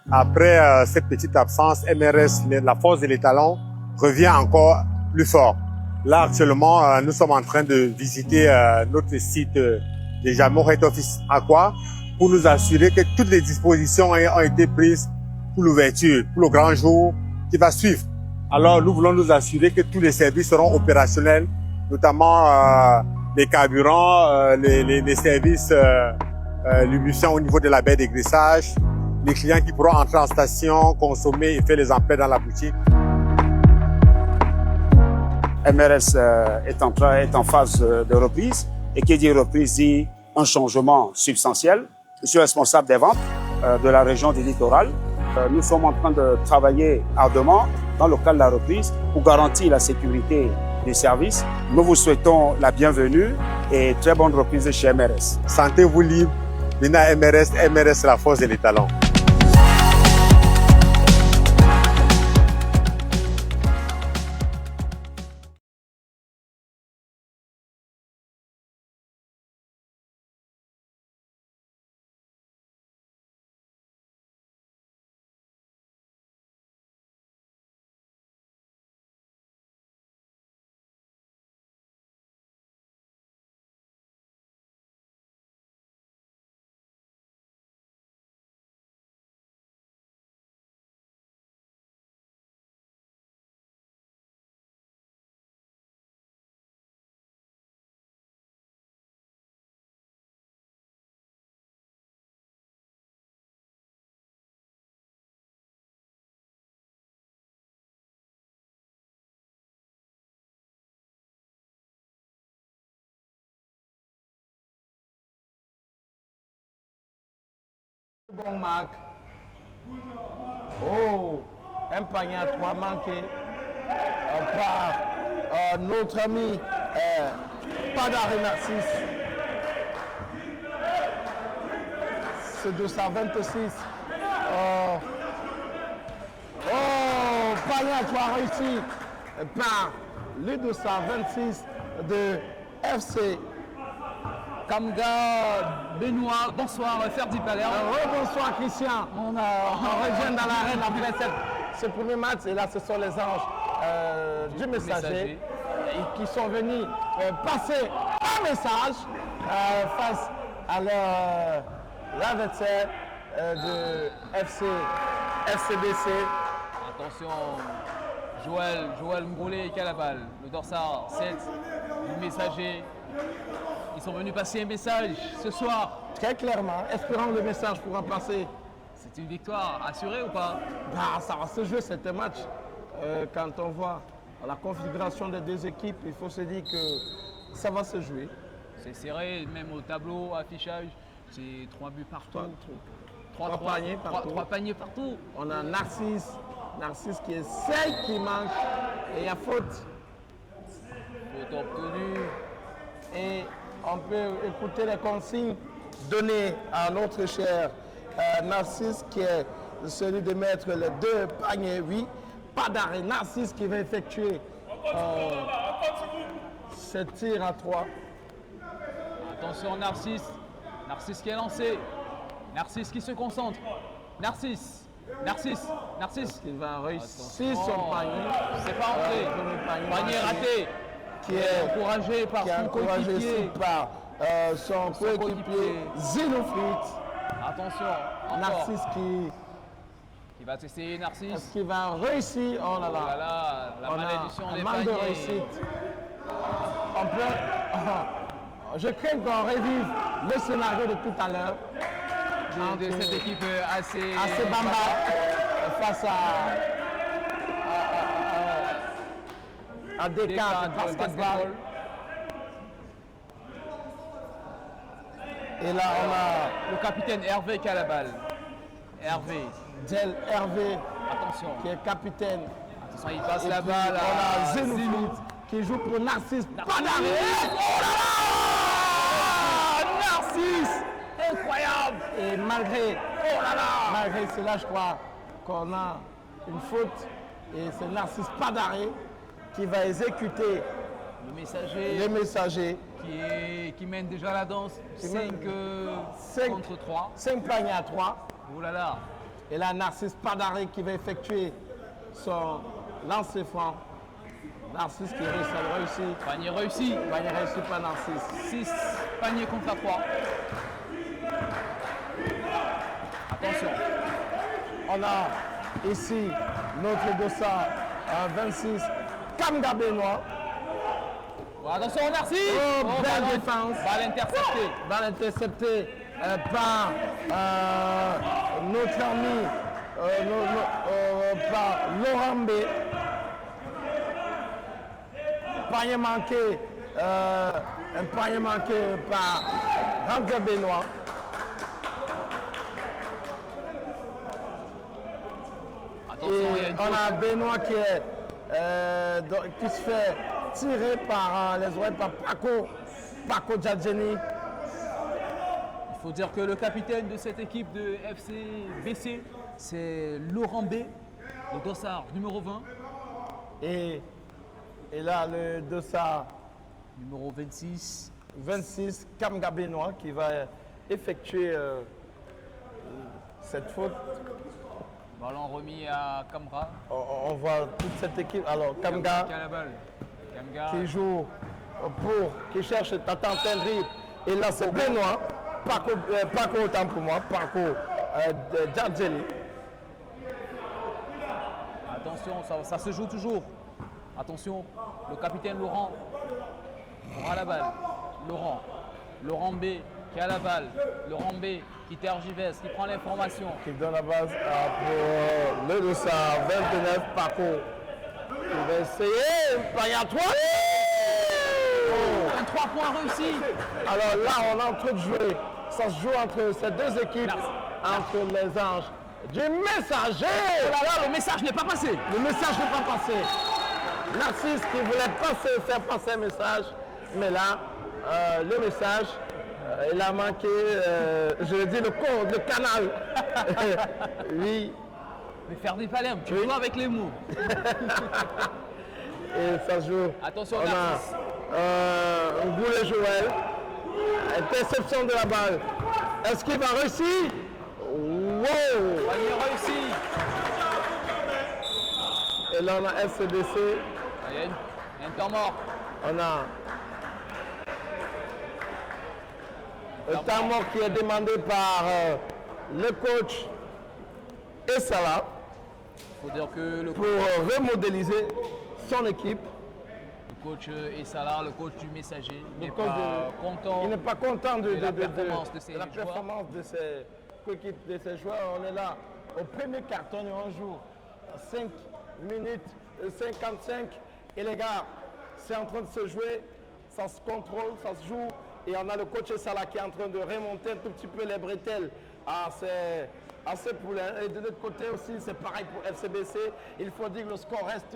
Après cette petite absence, MRS, la force de l'étalon, revient encore plus fort. Là, actuellement, nous sommes en train de visiter notre site de Jamor Head Office Aqua pour nous assurer que toutes les dispositions ont été prises pour l'ouverture, pour le grand jour qui va suivre. Alors, nous voulons nous assurer que tous les services seront opérationnels, notamment les carburants, les services lubrifiants au niveau de la baie d'égraissage, les clients qui pourront entrer en station, consommer et faire les emplettes dans la boutique. MRS est en phase de reprise, et qui dit reprise dit un changement substantiel. Je suis responsable des ventes de la région du littoral. Nous sommes en train de travailler ardemment dans le cadre de la reprise pour garantir la sécurité du service. Nous vous souhaitons la bienvenue et très bonne reprise chez MRS. Sentez-vous libre, venez à MRS, MRS la force de l'étalon. Bon Marc. Oh, un panier à 3 manqué par notre ami Padare Narcisse. C'est 226. Panier à 3 réussi par le 226 de FC Kamga Benoît. Bonsoir Ferdi Palerme. Bonsoir Christian. On revient dans l'arène après ce premier match et là ce sont les anges du messager qui sont venus passer un message face à leur adversaire de FCBC. Attention, Joël Mbrolé qui a la balle. Le dorsard 7 du messager. Ils sont venus passer un message ce soir. Très clairement, espérons le message pourra passer. C'est une victoire assurée ou pas? Ça va se jouer, c'est un match. Quand on voit la configuration des deux équipes, il faut se dire que ça va se jouer. C'est serré, même au tableau, affichage, c'est 3 buts partout. 3 paniers partout. 3 paniers partout. On a Narcisse qui est celle qui manque et il y a faute. Faute obtenue. Et on peut écouter les consignes données à notre cher Narcisse qui est celui de mettre les 2 paniers, oui. Pas d'arrêt. Narcisse qui va effectuer ce tir à 3. Attention Narcisse. Narcisse qui est lancé. Narcisse qui se concentre. Narcisse. Il va réussir son panier. C'est pas entré. Panier raté. Qui est encouragé par son coéquipier. Son coéquipier Xenofrit. Attention. Narcisse qui va tester Narcisse. Est-ce qu'il va réussir? Oh là là. Oh là là, la malédiction des manque de paniers. réussite. On peut... Je crains qu'on revive le scénario de tout à l'heure. De cette équipe assez bamba face à Descartes basketball. Et là, on a le capitaine Hervé qui a la balle. Hervé. Del Hervé. Attention. Qui est capitaine. Attention, il passe la balle. On a Zenouflit qui joue pour Narcisse. Pas d'arrêt. Oh là là! Narcisse! Incroyable! Et malgré cela, je crois qu'on a une faute. Et c'est Narcisse pas d'arrêt qui va exécuter le messager qui mène déjà la danse. 5 contre 3. 5 paniers à 3. Oh là là. Et là, Narcisse Padaré qui va effectuer son lancer franc. Narcisse qui réussit. Panier réussi. Panier réussi par Narcisse. 6 paniers contre 3. Attention. On a ici notre dossard 26, Kamga Benoît. Attention Narcisse. Belle défense. Balle interceptée. Balle interceptée par notre ami par Laurent B. Panier manqué, un panier manqué par Kamga Benoît. Attention, il y a une On a faute. Benoît qui se fait tirer par les oreilles par Paco Djadjeni. Il faut dire que le capitaine de cette équipe de FC BC, c'est Laurent B, le dossard numéro 20. Et là, le dossard Numéro 26. 26, Kamga Benoît, qui va effectuer cette faute. Ballon remis à Kamra. On voit toute cette équipe. Alors, Kamga Qui a la balle. Kamga. qui joue qui cherche Tatan Tendry. Et là, c'est Benoît. Paco autant pour moi. Paco Djadjeli. Attention, ça se joue toujours. Attention, le capitaine Laurent aura la balle. Laurent B qui a la balle. Laurent B qui tergiverse, qui prend l'information. Qui donne la base pour le dossard 29, Paco. Il va essayer. Panier à 3. Un 3 points réussi. Alors là, on est en train de jouer. Ça se joue entre ces deux équipes, entre les anges du messager. Oh là là, le message n'est pas passé. Le message n'est pas passé. Narcisse qui voulait faire passer un message, mais là, le message, il a manqué, je le dis, le code, le canal. Oui, Mais faire des palèmes, tu Oui. joues avec les mots. et ça se joue. Attention, On Narcisse. a un Goulet Joël, interception de la balle. Est-ce qu'il va réussir? Wow! Panier réussi. Et là, on a FCBC, Il y a un temps mort. on a un temps mort qui est demandé par le coach Essala Il faut dire que le pour remodéliser son équipe. coach Essala, le coach du messager, n'est coach pas de- content. Il n'est pas content de la performance de ses la joueurs. performance de ses coéquipiers, de ses joueurs. On est là au premier carton et on joue 5 minutes 55. Et les gars, c'est en train de se jouer, ça se contrôle, ça se joue. Et on a le coach Essala qui est en train de remonter un tout petit peu les bretelles à ses poulains. Et de l'autre côté aussi, c'est pareil pour FCBC. Il faut dire que le score reste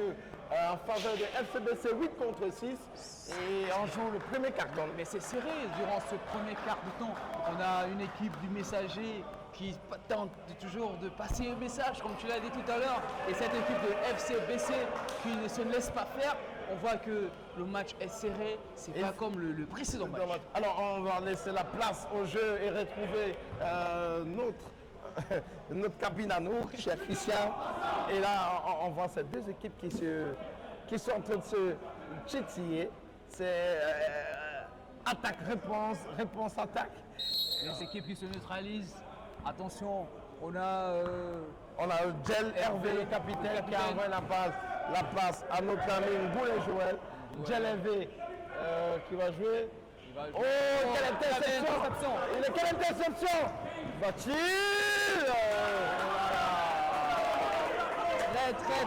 en faveur de FCBC 8 contre 6. Et on joue le premier carton. Mais c'est serré durant ce premier quart de temps. On a une équipe du messager qui tente toujours de passer un message, comme tu l'as dit tout à l'heure. Et cette équipe de FCBC qui ne se laisse pas faire. On voit que le match est serré. C'est pas comme le précédent match. Alors on va laisser la place au jeu et retrouver notre cabine à nous, cher Christian. Et là, on voit ces deux équipes qui sont en train de se titiller. C'est attaque-réponse, réponse-attaque. Les équipes qui se neutralisent. Attention, on a On a Gel Hervé, le capitaine, qui a envoyé la passe à notre ami Goulet Joël. Gel Hervé qui va jouer. il va jouer. Oh, quelle interception! Quelle interception! Va-t-il?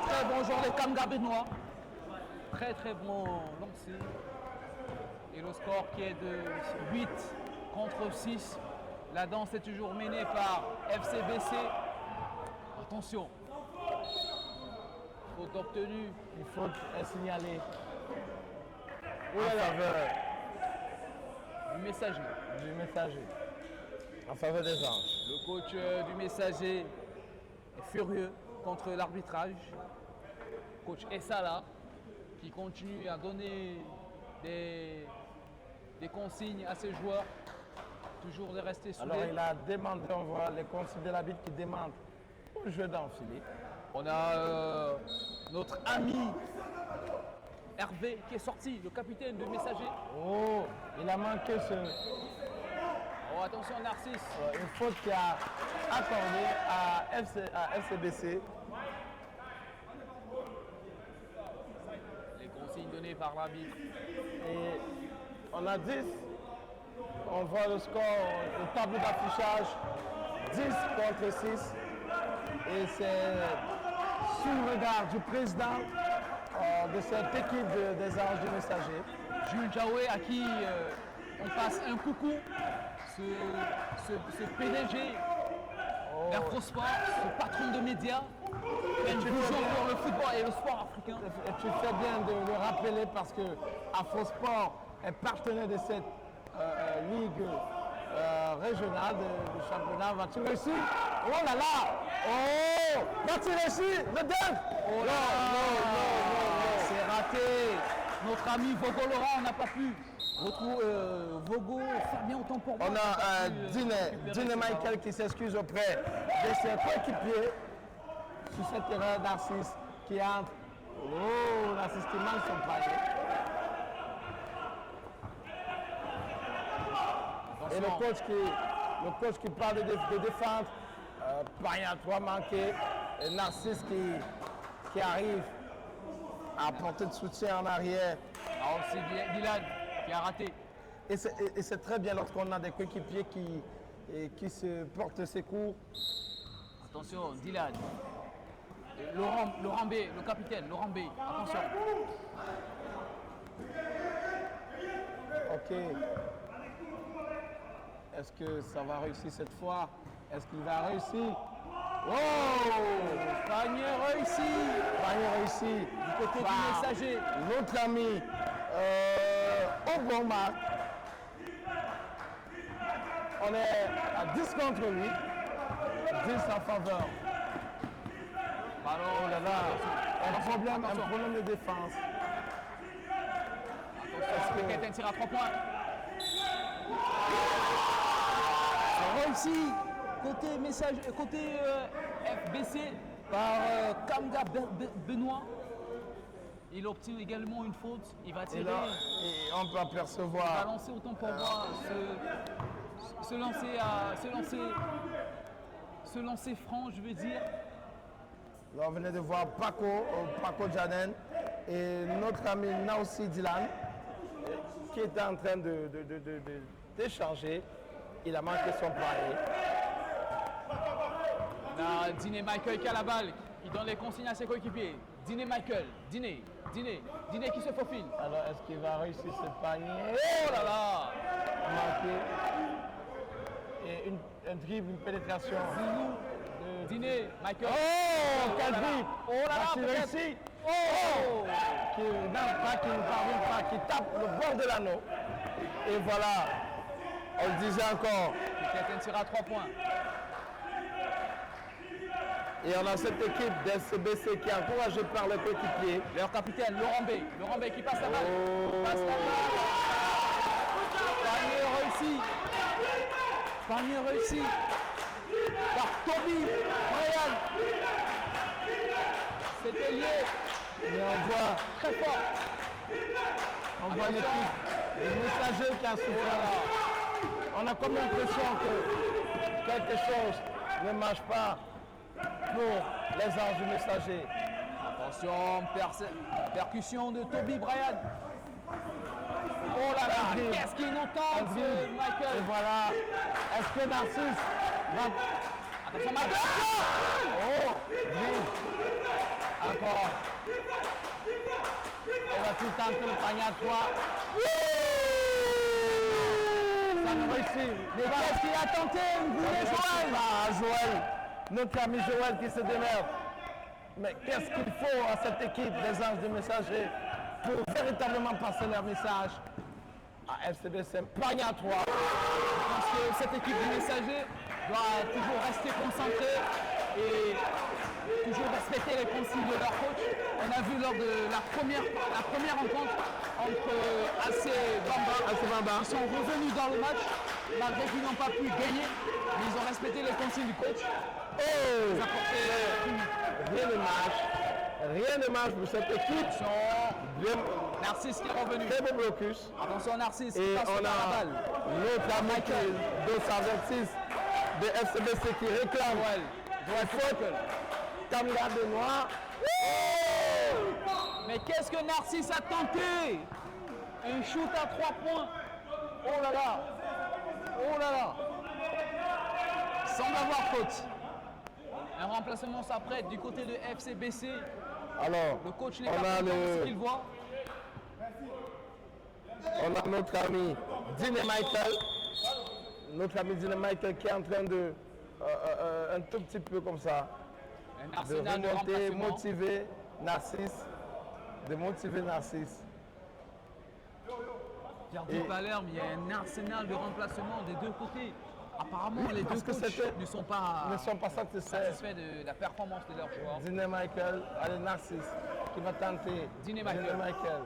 Très bon joueur de Kamga Benoît. Très bon lancé. Et le score qui est de 8 contre 6. La danse est toujours menée par FCBC. Attention. Faute obtenue. Une faute est signalée. En faveur Du messager. du messager. En faveur des anges. Le coach du messager est furieux contre l'arbitrage. Coach Essala qui continue à donner des consignes à ses joueurs. Toujours de rester soudés. Alors il a demandé, on voit les consignes de l'arbitre qui demandent jeux d'enfiler. On a notre ami Hervé qui est sorti, le capitaine de Messager. Oh, il a manqué Oh, attention Narcisse. une faute qui a accordé à FCBC. Les consignes données par l'arbitre. Et on a 10. On voit le score, le tableau d'affichage. 10 contre 6. Et c'est sous le regard du président de cette équipe des Anges du Messager. Jules Jaoué à qui on passe un coucou. Ce PDG d'Afrosport, ce patron de médias, qui a une vision pour le football et le sport africain. Et tu fais bien de le rappeler parce que Afrosport est partenaire de cette ligue régionale du championnat. Va-t-il réussir? Oh là là! Oh! Va-t-il réussir? Le dunk! Oh là là! C'est raté! Notre ami Vogo Laurent n'a pas pu retrouver Vogo, Fabien autant pour moi. On a Diné Michael qui s'excuse auprès de ses coéquipiers sur cette erreur d'Arcis qui entre. Oh, Narcisse qui manque son panier. Et le coach qui parle de défendre, panier à 3 manqué, et Narcisse qui arrive à apporter de soutien en arrière. Alors c'est Dylan qui a raté. Et c'est très bien lorsqu'on a des coéquipiers qui se portent secours. Attention, Dylan. Et Laurent B, le capitaine, Laurent B. Attention. Ok. Est-ce que ça va réussir cette fois? Est-ce qu'il va réussir? Oh! Panier réussi. Panier réussi. Du côté Bah, du Messager. Notre ami au bon marque. On est à 10 contre 8. 10 en faveur. Ballon. Oh là là. Un problème de défense. Attention, quelqu'un tire à 3 points. Réussi côté message, côté FBC par Kamga Benoît. Il obtient également une faute. Il va tirer. Et là, et on peut Il va apercevoir. lancer autant pour moi. Se lancer franc, je veux dire. Là, on venait de voir Paco Janen et notre ami Naoussi Dylan qui était en train d'échanger. Il a manqué son panier. On a Diné Michael qui a la balle. Il donne les consignes à ses coéquipiers. Diné Michael, Diné qui se faufile. Alors, est-ce qu'il va réussir ce panier? Oh là là! Manqué. Et un dribble, une pénétration. Diné, Michael. Oh, quel là là. dribble! Oh là là, Va-t-il peut-être. réussir? Oh! Qui ne parvient pas, qui tape le bord de l'anneau. Et voilà, on le disait encore. Quelqu'un tire à 3 points. Et on a cette équipe d'FCBC qui est encouragée par le coéquipier. Leur capitaine, Laurent B qui passe la balle. Passe la balle. Panier réussi. Par Toby Brian. C'était lié. Et on voit Très fort. l'équipe des messagers qui a souffert. On a comme l'impression que quelque chose ne marche pas pour les Anges du Messager. Attention, percussion de Toby Brian. Oh là là, Un dribble. qu'est-ce qu'il nous tente, Un dribble. Et Michael. voilà. Est-ce que Narcisse va... Attention, Michael. Oh, dribble. Encore. On va tout tenter le panier à 3. Ça ne réussit. Mais qu'est-ce qu'il a tenté, Joël? Joël. Notre ami Joël qui se démerde. Mais qu'est-ce qu'il faut à cette équipe des Anges du Messager pour véritablement passer leur message à FCBC? Panier à 3. Je pense que cette équipe du Messager doit toujours rester concentrée et toujours respecter les consignes de leur coach. On a vu lors de la première rencontre entre AC Bamba, ils sont revenus dans le match malgré qu'ils n'ont pas pu gagner, mais ils ont respecté les consignes du coach. Oh! Apporter Rien de match. Rien de match pour cette équipe. Narcisse qui est revenu. Très beau blocus. Attention Narcisse, Et qui passe on par la a balle. notre ami qui est 226 de FCBC qui réclame. Joël faute. Caméra de noir. Mais qu'est-ce que Narcisse a tenté? Un shoot à 3 points. Oh là là. Oh là là. Semble avoir faute. Un remplacement s'apprête du côté de FCBC. Alors, Le coach n'est on pas a content de ce qu'il voit. on a notre ami Dine Michael. Notre ami Dine Michael qui est en train de, un tout petit peu comme ça, Un de arsenal de remonter, remplacement. motiver Narcisse. De motiver Narcisse. Perdu Palerme, il y a un arsenal de remplacement des deux côtés. Apparemment, les deux parce que coachs c'était- ne sont pas Ne sont pas satisfaits. satisfaits de la performance de leurs joueurs. Dine Michael, allez Narcisse, qui va tenter. Dine Michael.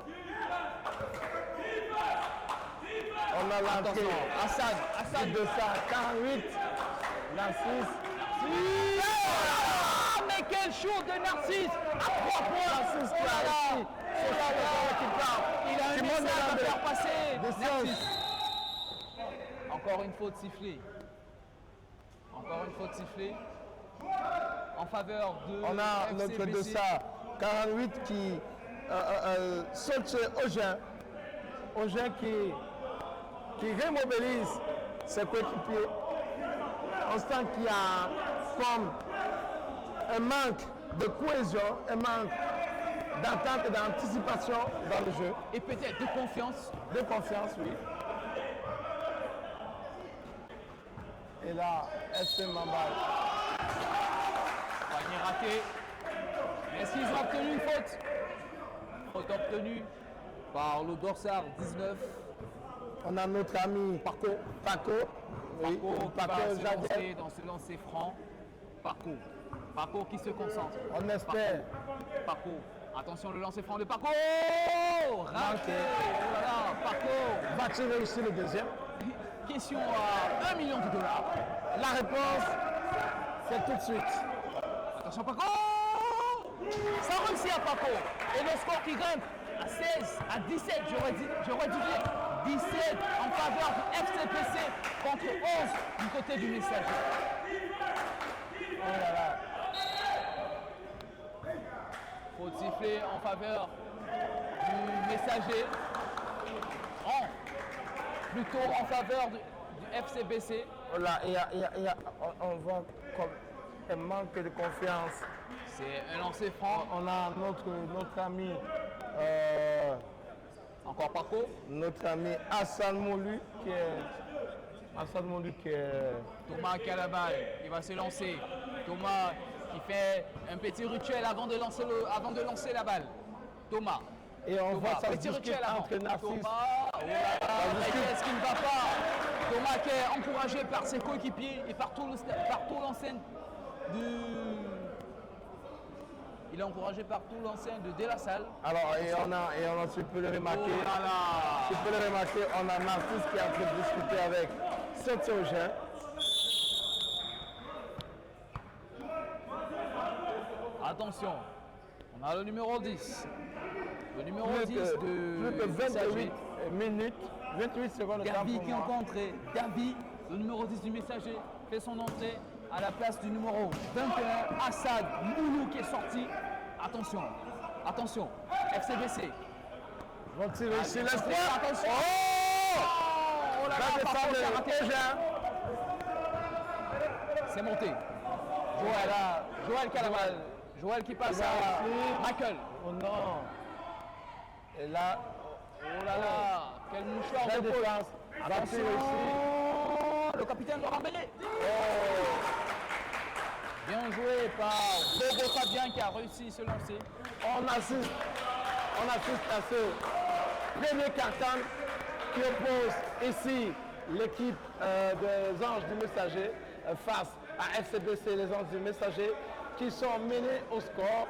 On a l'entrée. Attention, Assad. De ça, 48. Narcisse. Ah, mais quel shoot de Narcisse à 3 points. Narcisse Oh qui là a là. réussi. C'est là qui part. Il a un Simone message à Delambre. faire passer. Des Narcisse. Encore une faute sifflée. Encore une faute sifflée. En faveur de On a notre FCBC. Dossa 48 qui saute chez Augin. Augin qui remobilise ses coéquipiers. On sent qu'il y a comme un manque de cohésion, un manque d'entente et d'anticipation dans le jeu. Et peut-être de confiance. De confiance, oui. Et là, FC Mambal. Panier raté. Est-ce qu'ils ont obtenu une faute? Faute obtenue par le Dorsard 19. On a notre ami Paco. Oui, Paco qui va se Jadiel. lancer dans ce lancer franc. Paco qui se concentre. On espère. Paco. Attention, le lancer franc de Paco. Raté. Manqué. Oh là là, Paco. Va-t-il réussir le deuxième? Question à $1 million. La réponse, c'est tout de suite. Attention, Paco. Ça réussit à Paco. Et le score qui grimpe à 16, à 17, j'aurais dû dire 17 en faveur du FCBC contre 11 du côté du Messager. Oh là là. Faute sifflée en faveur du Messager. Plutôt en faveur du FCBC. Oh là, on voit comme un manque de confiance. C'est un lancer franc. On a notre ami, Encore Paco. notre ami Hassan Moulu qui est. Thomas qui a la balle. Il va se lancer. Thomas qui fait un petit rituel avant de lancer la balle. Thomas. Et on voit ça se petit discute rituel avant. entre Narcisse. Thomas. Oh là là, mais qu'est-ce qui ne va pas? Thomas qui est encouragé par ses coéquipiers et par tout l'enceinte du. Il est encouragé par tout l'enceinte de la Salle. Alors, tu peux le remarquer. Oh là là. Tu peux le remarquer, on a Narcisse qui est en train de discuter avec Saint-Eugène. Attention, on a le numéro 10. Le numéro 10 Plus que de 28 minutes, 28 secondes de temps Gabi pour qui est moi. encontré. Gabi, le numéro 10 du Messager, fait son entrée à la place du numéro 21, Assad Moulou qui est sorti. Attention, attention, FCBC. Vont-ils réussir l'espoir? Attention. Oh! Oh là La là, par défense contre, de c'est raté. Augin. C'est monté. Joël qui a la balle. Joël qui passe à Michael. Oh non! Et là, Oh là là, quel mouchoir la de peau. défense va-t-il réussir? Le capitaine Laurent Bellet. Bien joué par Bobo Fabien qui a réussi ce lancer. On assiste à ce premier carton qui oppose ici l'équipe des Anges du Messager face à FCBC, les Anges du Messager, qui sont menés au score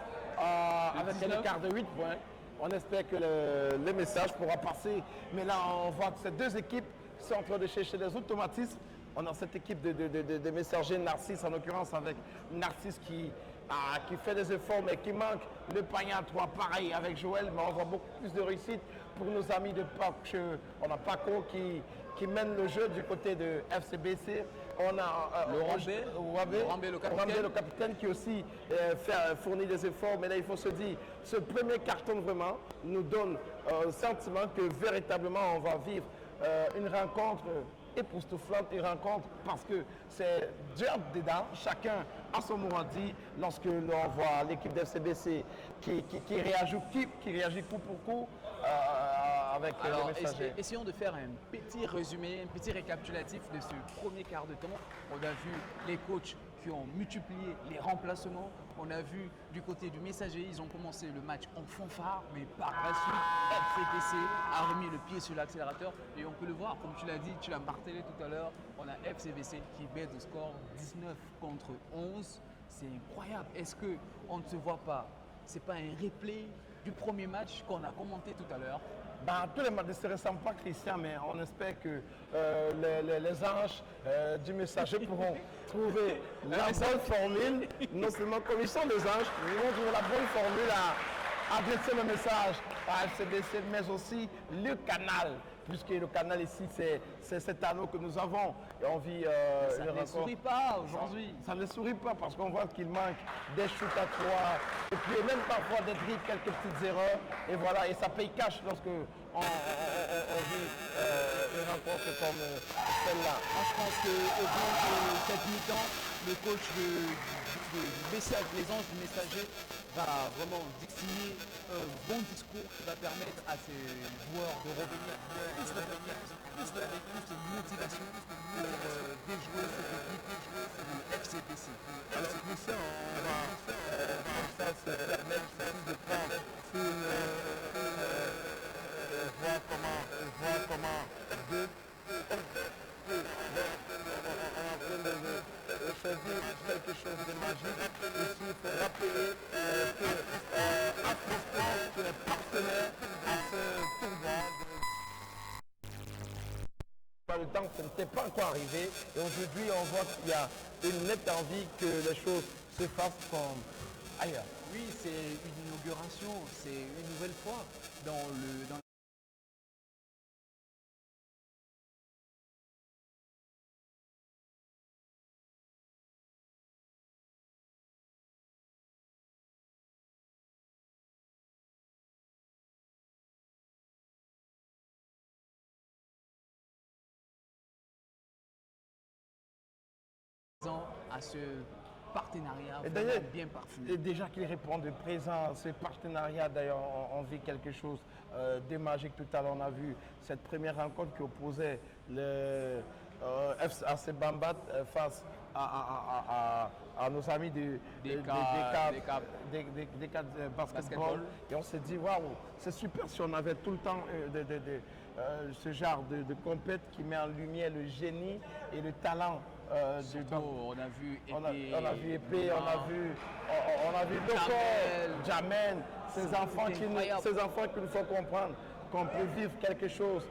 avec un 19. écart de 8 points. On espère que le message pourra passer. Mais là, on voit que ces deux équipes sont en train de chercher des automatismes. On a cette équipe de messagers, Narcisse en l'occurrence, avec Narcisse qui fait des efforts mais qui manque. Le panier à 3, pareil avec Joël, mais on voit beaucoup plus de réussite pour nos amis de Paco. On a Paco qui mène le jeu du côté de FCBC. On a Rambé, le capitaine qui aussi fournit des efforts. Mais là, il faut se dire, ce premier carton vraiment nous donne le sentiment que véritablement on va vivre une rencontre époustouflante, une rencontre parce que c'est dur dedans. Chacun a son mot à dire lorsque l'on voit l'équipe d'FCBC qui réagit coup pour coup avec Alors, les messagers. essayons de faire un petit résumé, un petit récapitulatif de ce premier quart de temps. On a vu les coachs qui ont multiplié les remplacements. On a vu du côté du messager, ils ont commencé le match en fanfare, mais par la suite, FCBC a remis le pied sur l'accélérateur. Et on peut le voir, comme tu l'as dit, tu l'as martelé tout à l'heure, on a FCBC qui baisse de score 19 contre 11. C'est incroyable. Est-ce qu'on ne se voit pas? C'est pas un replay du premier match qu'on a commenté tout à l'heure? Tous les matchs ne se ressemblent pas, Christian, mais on espère que les anges du messager pourront trouver la bonne formule. Non seulement comme ils sont des anges, ils vont trouver la bonne formule à adresser le message à FCBC, mais aussi le canal. Puisque le canal ici, c'est cet anneau que nous avons. Et on vit ça ne sourit pas aujourd'hui. Ça ne sourit pas parce qu'on voit qu'il manque des shoots à 3 et puis même parfois des dribbles, quelques petites erreurs. Et voilà, et ça paye cash lorsque on vit une rencontre comme celle-là. Moi, je pense qu'au bout de cette mi-temps, le coach les anges du messager va vraiment distiller un bon discours qui va permettre à ces joueurs de revenir plus avec plus de motivation pour déjouer cette équipe du FCBC. Alors, Christian, on va se permettre de prendre voir comment choisir quelque chose de magique. Ici, il faut rappeler que Afrosport est partenaire à ce tournoi. Par le temps, ça n'était pas encore arrivé. Et aujourd'hui, on voit qu'il y a une nette envie que les choses se fassent comme ailleurs. Oui, c'est une inauguration, c'est une nouvelle fois dans à ce partenariat Et d'ailleurs, bien parfumé. et déjà qu'il répond de présent, ce partenariat, d'ailleurs, on vit quelque chose de magique. Tout à l'heure, on a vu cette première rencontre qui opposait le FC Bambat face à nos amis des cadres basketball. Et on s'est dit, waouh, c'est super si on avait tout le temps ce genre de compète qui met en lumière le génie et le talent. On a vu Épée, on a vu Doko, Jamel, ces enfants qu'il nous faut comprendre qu'on peut vivre quelque chose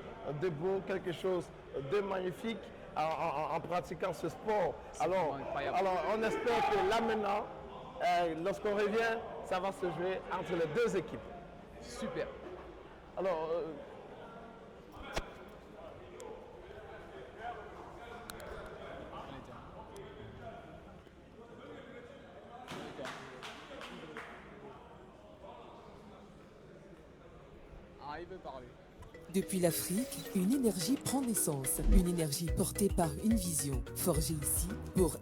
de beau, quelque chose de magnifique en pratiquant ce sport. Alors, on espère que là maintenant, lorsqu'on revient, ça va se jouer entre les deux équipes. Super. Alors, il veut parler. Depuis l'Afrique, une énergie prend naissance. Une énergie portée par une vision, forgée ici pour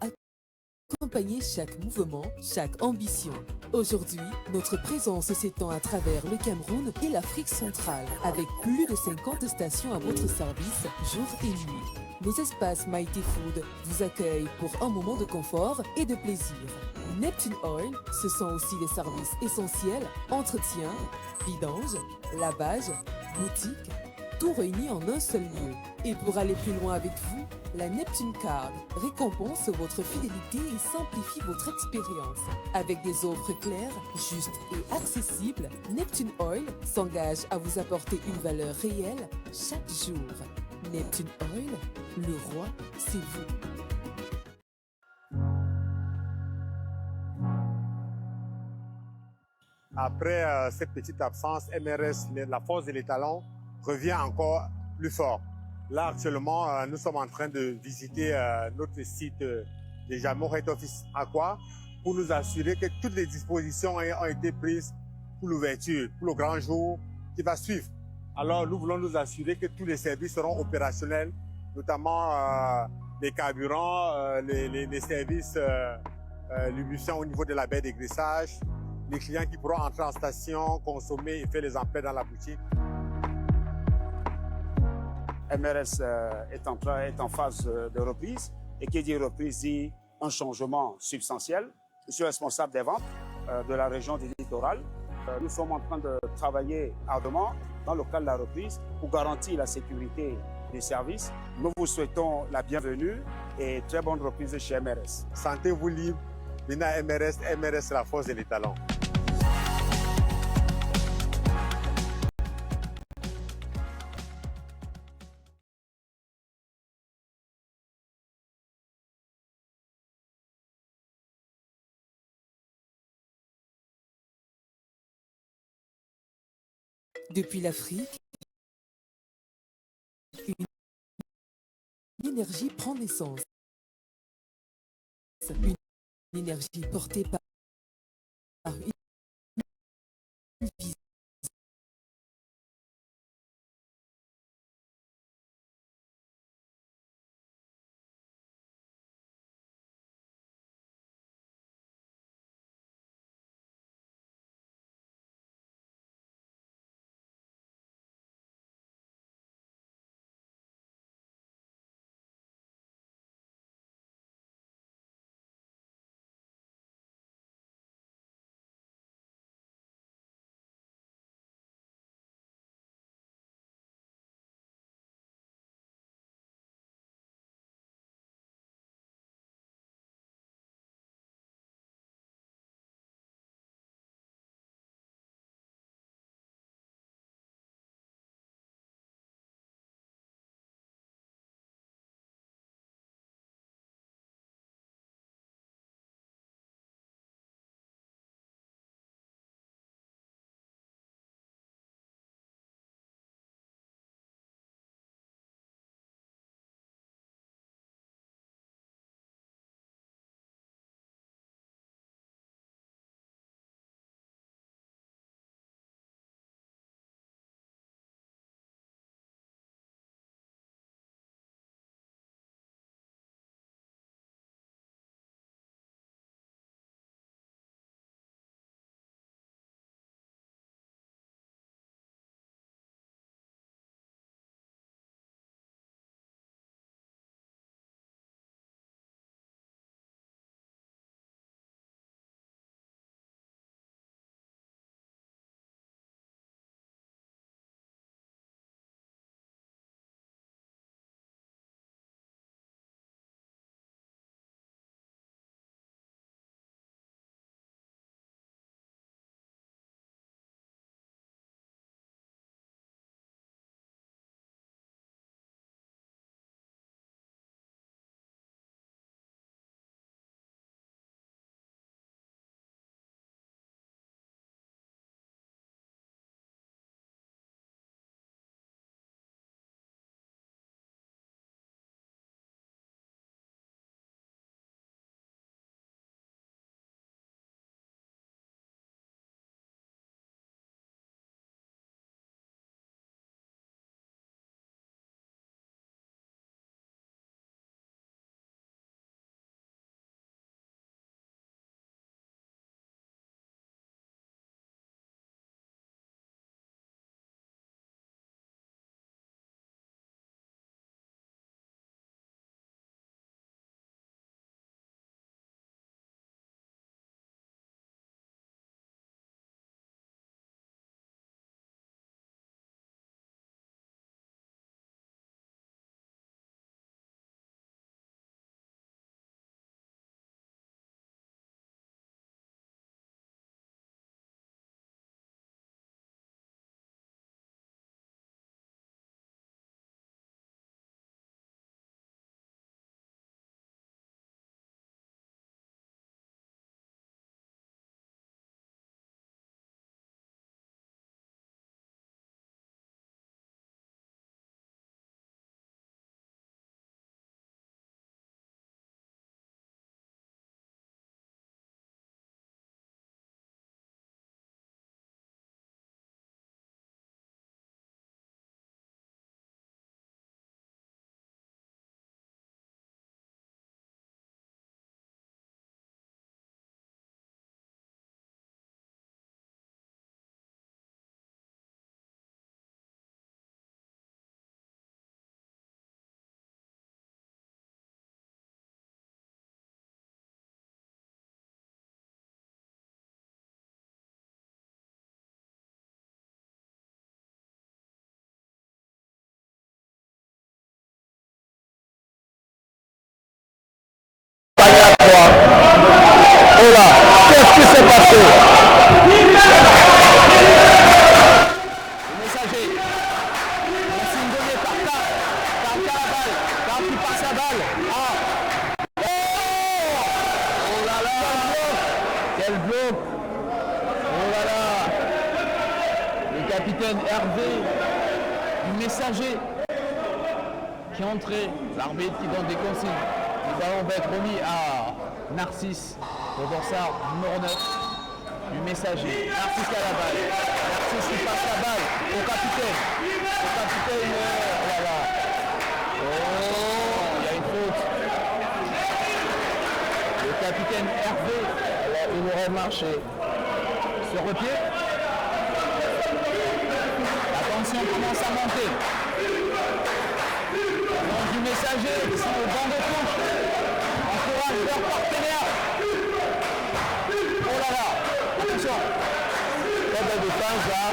accompagner chaque mouvement, chaque ambition. Aujourd'hui, notre présence s'étend à travers le Cameroun et l'Afrique centrale, avec plus de 50 stations à votre service, jour et nuit. Nos espaces Mighty Food vous accueillent pour un moment de confort et de plaisir. Neptune Oil, ce sont aussi des services essentiels, entretien, vidange, lavage, boutique, tout réuni en un seul lieu. Et pour aller plus loin avec vous, la Neptune Card récompense votre fidélité et simplifie votre expérience. Avec des offres claires, justes et accessibles, Neptune Oil s'engage à vous apporter une valeur réelle chaque jour. Neptune Oil, le roi, c'est vous. Après cette petite absence, MRS, la force de l'étalon, revient encore plus fort. Là, actuellement, nous sommes en train de visiter notre site de Jamor Head Office Aqua pour nous assurer que toutes les dispositions ont été prises pour l'ouverture, pour le grand jour qui va suivre. Alors, nous voulons nous assurer que tous les services seront opérationnels, notamment les carburants, les services lubrifiants au niveau de la baie d'égraissage, les clients qui pourront entrer en station, consommer et faire les emplettes dans la boutique. MRS est en phase de reprise, et qui dit reprise dit un changement substantiel. Je suis responsable des ventes de la région du littoral. Nous sommes en train de travailler ardemment dans le cadre de la reprise pour garantir la sécurité des services. Nous vous souhaitons la bienvenue et très bonne reprise chez MRS. Sentez-vous libre, venez à MRS, MRS la force de l'étalon. Depuis l'Afrique, une énergie prend naissance. Une énergie portée par une vision. capitaine Hervé du Messager qui est entré. L'arbitre qui donne des consignes. Le ballon va être remis à Narcisse, le dorsal numéro 9 du Messager. Narcisse qui a la balle. Narcisse qui passe la balle au capitaine. Le capitaine, voilà. Oh, il y a une faute. Le capitaine Hervé, il aurait marché sur le pied. Attention, commence à monter. Donc du Messager, ils sont au banc de touche. Encourage leur partenaire. Oh là là, attention. Très belle défense là.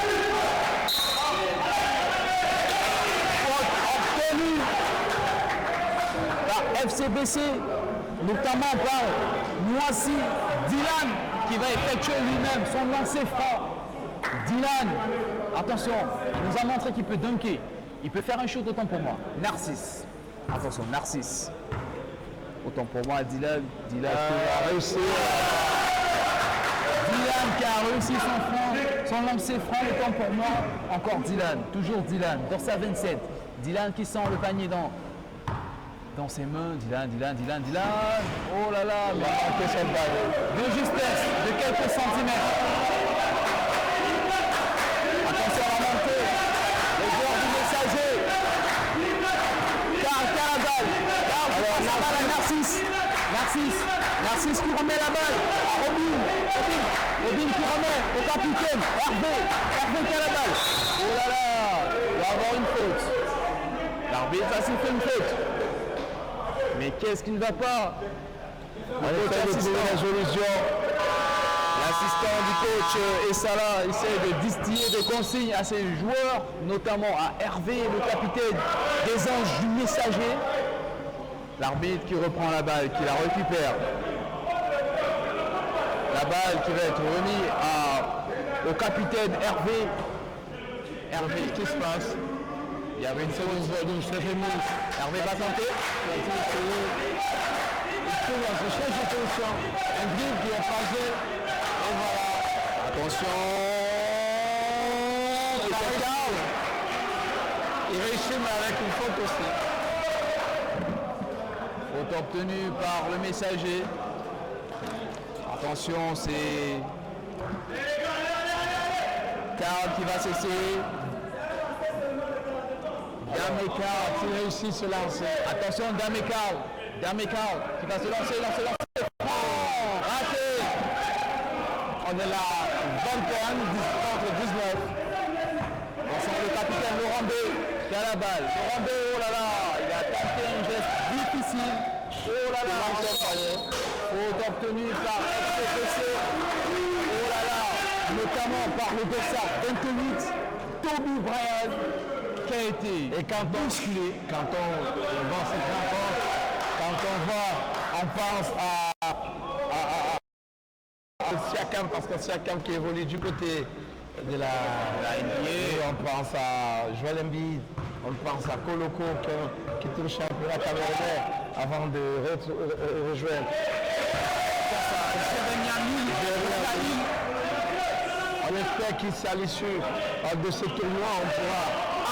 Faute obtenue par FCBC, notamment par Moissy Dylan qui va effectuer lui-même son lancer franc. Dylan, attention, il nous a montré qu'il peut dunker. Il peut faire un shoot, autant pour moi. Narcisse. Attention, Narcisse. Autant pour moi, Dylan. Dylan qui a réussi. Dylan qui a réussi son lancer franc, autant pour moi. Encore Dylan. Toujours Dylan. Dorsal 27. Dylan qui sent le panier dans ses mains. Dylan. Oh là là, mais manqué cette balle. De justesse, de quelques centimètres. Attention à la montée. Le joueur du Messager. Carl qui a la balle. Alors, Narcisse qui remet la balle. Robin qui remet au capitaine. Hervé qui a la balle. Oh là là, il va avoir une faute. L'arbitre a sifflé une faute. Mais qu'est-ce qui ne va pas? On essaie de trouver la solution. L'assistant du coach Essala essaie de distiller des consignes à ses joueurs, notamment à Hervé, le capitaine des Anges du Messager. L'arbitre qui reprend la balle, qui la récupère. La balle qui va être remise au capitaine Hervé. Hervé, qu'est-ce qui se passe? Il y avait une seconde Hervé va tenter. Un dribble qui est passé. Et voilà. Attention. Il réussit mais avec une faute aussi. Faute obtenue par le Messager. Attention, c'est Carl qui va s'essayer. Damekal qui réussit ce lancer. Attention, Damekal qui va se lancer. Raté. On est là, 21 contre 19. On sent le capitaine Laurent B qui a la balle. Laurent B, oh là là, il a tenté un geste difficile. Oh là là, faute obtenue par FCBC. Oh là là, notamment par le dossard 28, Toby Bryan. Qui a été et quand on bousculé, quand on voit ces rencontres, quand on pense à Siakam, parce que Siakam qui évolue du côté de la NBA, on pense à Joel Embiid, on pense à Koloko qui est le championnat camerounais avant de rejoindre. On espère qu'ici à l'issue de ce tournoi, on pourra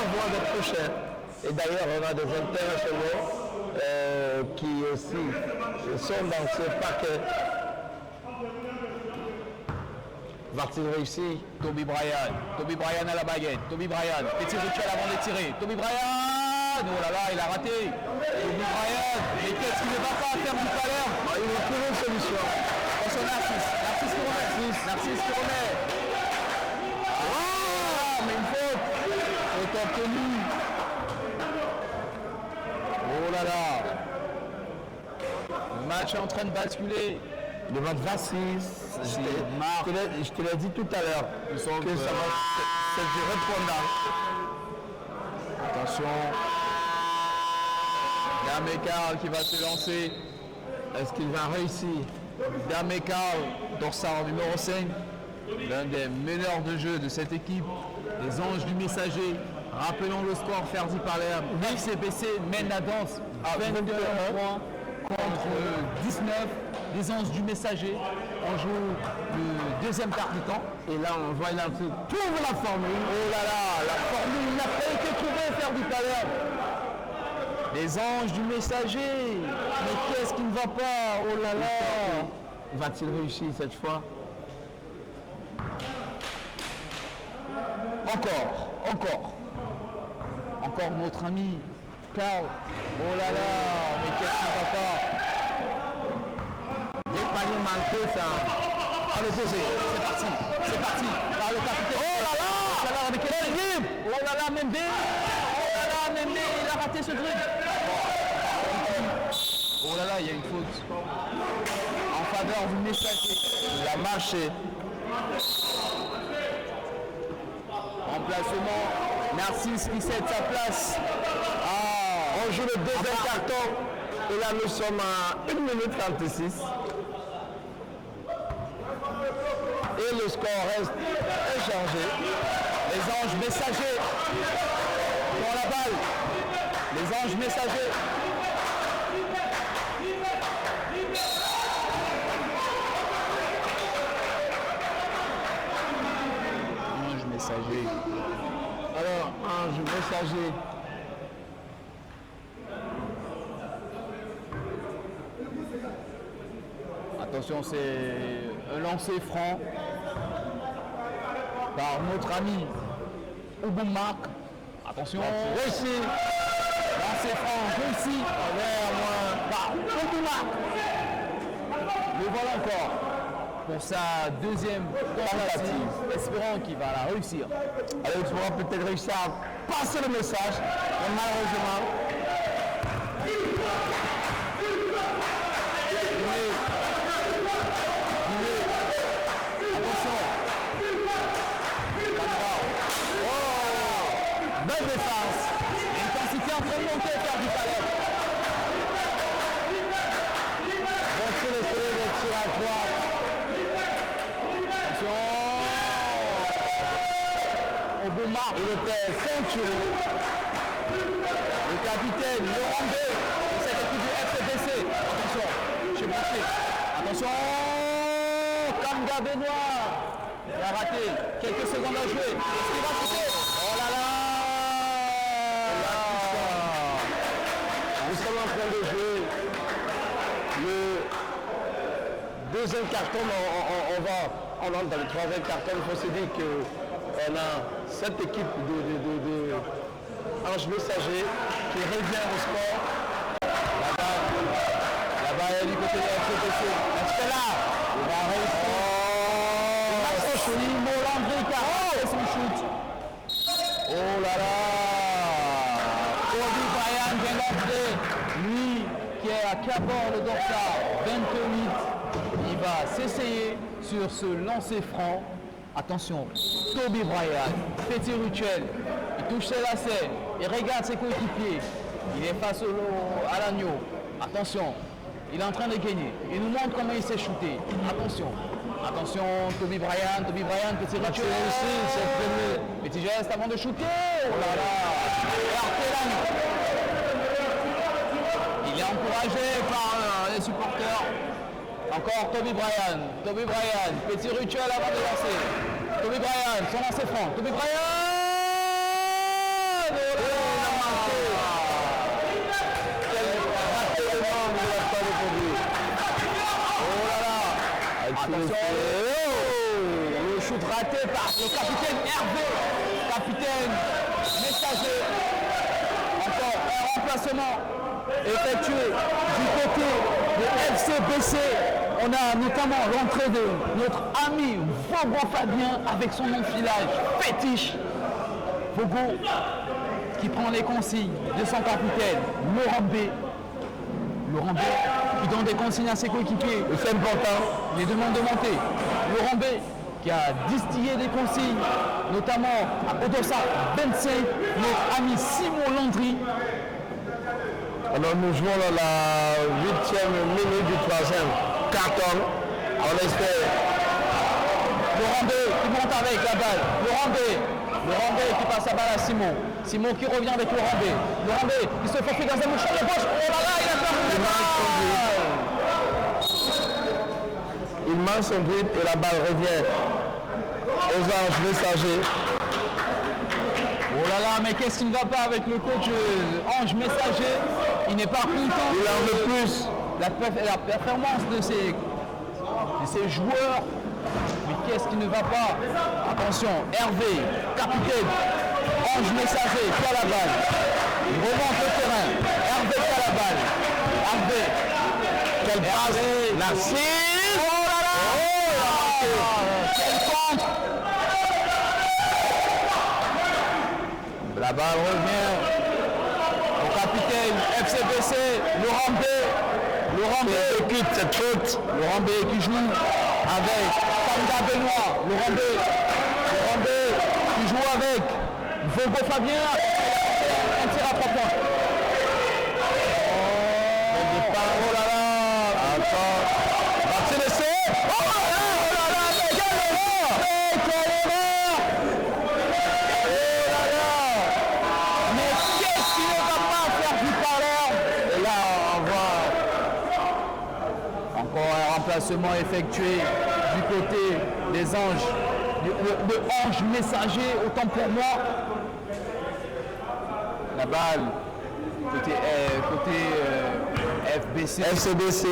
avoir des prochains. Et d'ailleurs, on a des internationaux qui aussi sont dans ce paquet. Va-t-il réussir? Toby Bryan à la baguette. Toby Bryan, petit rituel avant de tirer. Toby Bryan, oh là là, il a raté. Toby Bryan, mais qu'est-ce qu'il ne va pas faire du Palerme? Il va trouver une solution. Attention, Narcisse qui remet. Ah, mais une faute. Faute obtenue. Oh là là. Le match est en train de basculer. Le 26, je te l'ai dit tout à l'heure, que ça va, c'est du répondant. Attention. Damekal qui va se lancer. Est-ce qu'il va réussir? Damekal, dorsal numéro 5, l'un des meneurs de jeu de cette équipe. Les Anges du Messager. Rappelons le score, Ferdi Palerme. FCBC mène la danse à 21 points contre 19. des Anges du Messager. On joue le deuxième quart du temps. Et là, on voit là, trouve la formule. Oh là là, la formule n'a pas été trouvée, Ferdi Palher. Les Anges du Messager. Mais qu'est-ce qui ne va pas? Oh là là. Va-t-il réussir cette fois? Encore notre ami Carl. Oh là là, mais qu'est-ce qui ne va pas? Des paniers manqués, ça. À l'opposé, c'est parti, par le capitaine. Oh là là, avec quelle équipe? Oh là là, Membe. Oh là là, Membe, il a raté ce truc. Oh là là, il y a une faute en faveur du Messager. il a marché. Remplacement, Narcisse qui cède sa place. On joue le deuxième carton. Et là, nous sommes à 1 minute 36. Et le score reste inchangé. Les Anges Messagers dans la balle. Les Anges Messagers. Ange Messager. Alors, Ange Messager. Attention, c'est un lancer franc par notre ami Ouboumark. Attention, réussi. Lancer franc, réussi. Par Ouboumark. Le voilà encore pour sa deuxième tentative. Espérons qu'il va la réussir. Alors, il pourra peut-être réussir à passer le message. Mais malheureusement, Belle défense. Intensité en train de monter, Ferdi Palher. bon, c'est le tir à droite. Attention. Ouboumark. Il était ceinturé. Le capitaine, le Rambé de cette équipe du FCBC. Attention, chez Braché. Attention. Kamga Benoît. Il a raté. Quelques secondes à jouer. Est-ce qu'il va shooter? Oh là là. Nous sommes en train de jouer le deuxième carton, on entre dans le troisième carton. Il faut se dire qu'on a cette équipe de Ange Messager qui revient au sport. Là-bas, il y a du côté de la FCBC. Est-ce que là, il va réussir? Simo Landry qui a raté son shoot. Oh là là. Kobe Bryant vient d'entrer. Lui qui est à Cabor le dorsal, 28. Il va s'essayer sur ce lancer franc. Attention, Toby Bryant, petit rituel. Il touche ses lacets. Il regarde ses coéquipiers. Il est face à l'agneau. Attention, il est en train de gagner. Il nous montre comment il s'est shooté. Attention. Attention, Toby Bryant, petit rituel ici, c'est le premier. Petit geste avant de shooter. Oh là là. Il est encouragé par les supporters. Encore Toby Bryant, petit rituel avant de lancer. Toby Bryant, son lancer franc. Toby Bryant. Oh là là. Attention, le shoot raté par le capitaine Hervé, capitaine Messager. Encore un remplacement effectué du côté de FCBC. On a notamment l'entrée de notre ami Vogo Fabien avec son enfilage fétiche. Vogo qui prend les consignes de son capitaine Laurent B. qui donne des consignes à ses coéquipiers. C'est important. Les demandes de monter. Laurent B qui a distillé des consignes, notamment à Odossa 25, notre ami Simon Landry. Alors nous jouons dans la 8e minute du troisième carton. On espère. Laurent B qui monte avec la balle. Laurent B qui passe la balle à Simon. Simon qui revient avec Laurent B. Laurent B qui se faufile dans un mouchoir de gauche. Oh là là, il a perdu la balle. fait son dribble et la balle revient aux Anges Messagers. Oh là là, mais qu'est-ce qui ne va pas avec le coach Ange Messager? Il n'est pas content. Il en veut plus. La performance de ses joueurs. Mais qu'est-ce qui ne va pas? Attention, Hervé, capitaine, Ange Messager, qui a la balle. Il remonte le terrain. Hervé qui a la balle. Hervé. Quelle passe. Narcisse. Oh là là. Quel contre. La balle revient au capitaine FCBC, Laurent B. Laurent B quitte cette faute. Laurent B qui joue avec Kanga Benoît. Laurent B qui joue avec Vogo Fabien. Un tir à 3 points. Oh là là. Attends. FCBC. Oh là là. Mais quelle erreur. Mais qu'est-ce qu'il ne va pas faire du parleur? Et là, on voit encore un remplacement effectué du côté des Anges, de Ange Messager, autant pour moi. La balle, côté FCBC,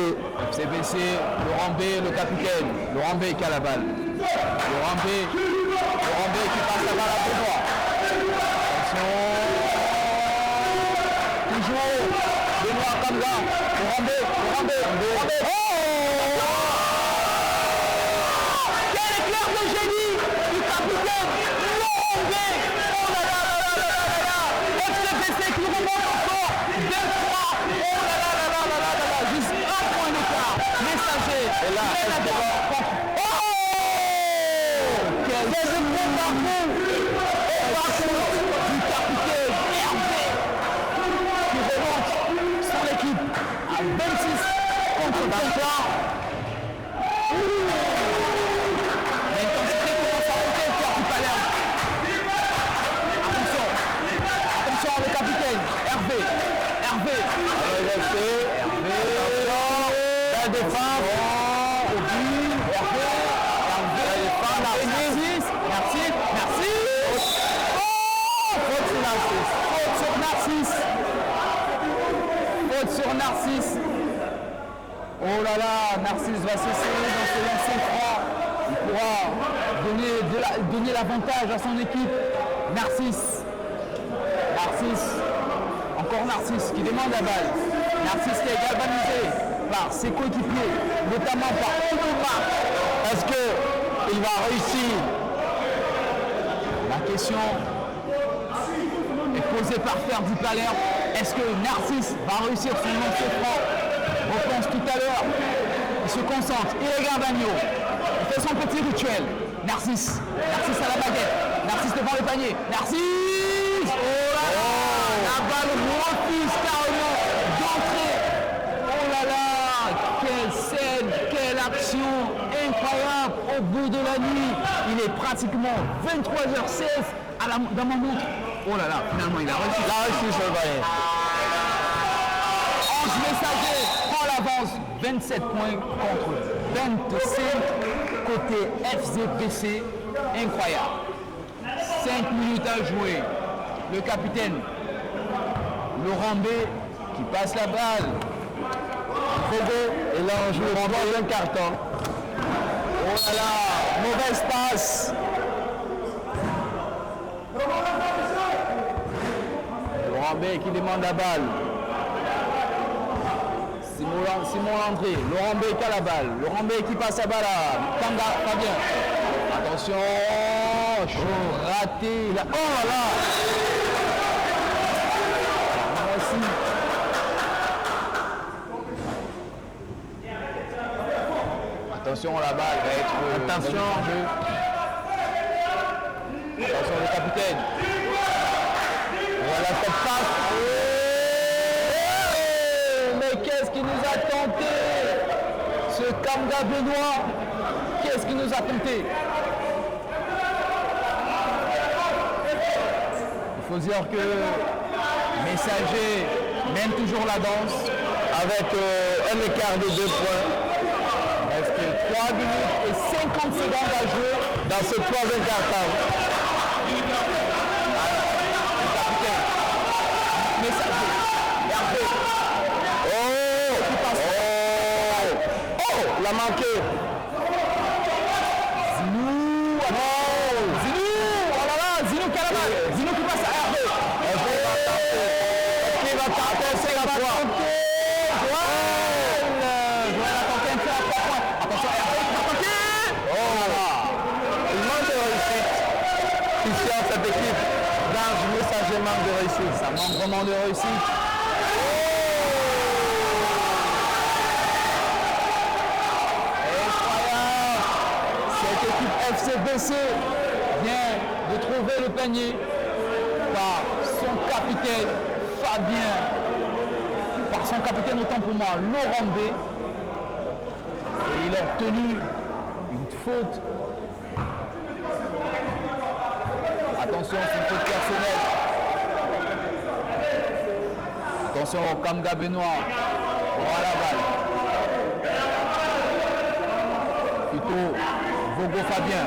Laurent B, le capitaine. Laurent B qui a la balle. Laurent B qui passe la balle à Benoît. Toujours Benoît Kanga. Laurent B. Oh! Quel éclair de génie du capitaine Laurent B. Oh là là là là là là là. FCBC qui remonte encore. 23. Oh là là là là là là là. Juste un point d'écart. Messager. Et là, oh! Quel deuxième point parcours. Du capitaine Hervé qui remonte son équipe à 26 contre 23. L'intensité commence à monter au cœur du Palerme. Attention le capitaine Hervé. La défense. Au but. Hervé. Merci. Faute sur Narcisse. Oh là là, Narcisse va s'essayer dans ce lancer franc. Il pourra donner l'avantage à son équipe. Narcisse. Encore Narcisse qui demande la balle. Narcisse qui est galvanisé par ses coéquipiers, notamment par Omar. Est-ce qu'il va réussir? La question est posée par Ferdi Palerme. Est-ce que Narcisse va réussir son lancer franc? Réponse tout à l'heure. Il se concentre. Il regarde Agneau. Il fait son petit rituel. Narcisse à la baguette. Narcisse devant le panier. Narcisse. Oh là là. La balle refuse carrément d'entrer. Oh là là. Quelle scène, quelle action incroyable au bout de la nuit. Il est pratiquement 23h16 dans ma montre. Oh là là, finalement il a réussi. Sur le balai. Ange Messager prend l'avance, 27 points contre 25 côté FCBC. Incroyable. 5 minutes à jouer. Le capitaine Laurent B qui passe la balle. Fogo et là on joue le troisième carton. Oh là là, mauvaise passe. Laurent B qui demande la balle. Simon Landry. Laurent B qui a la balle. Laurent B qui passe la balle à Kanga Fabien. Attention, chaud, raté. Là. Oh là là. Merci. Attention, la balle va être... Attention, attention le capitaine. Voilà cette passe. Mais qu'est-ce qui nous a tenté? Ce Kanga Benoît, qu'est-ce qui nous a tenté? Il faut dire que Messager mène toujours la danse avec un écart de 2 points. Reste 3 minutes et 50 secondes à jouer dans ce troisième quart-temps. Messager. Hervé. Oh, l'a manqué. Zinou. Oh là là, Zinou Calaman. Zinou qui passe à Hervé. Hervé va tenter. Est-ce qu'il va tenter? C'est la fois. Joël a tenté un tir à 3 points. Attention, Hervé qui va tenter. Oh là là. Il manque de réussite. Ici, cette équipe. Dange, Messager manque de réussite. Ça manque vraiment de réussite. FCBC vient de trouver le panier par son capitaine Fabien, par son capitaine autant pour moi, Laurent B. Et il a obtenu une faute. Attention, c'est une faute personnelle. Attention au Kamga Benoît. Voilà la balle. Plutôt Bogo Fabien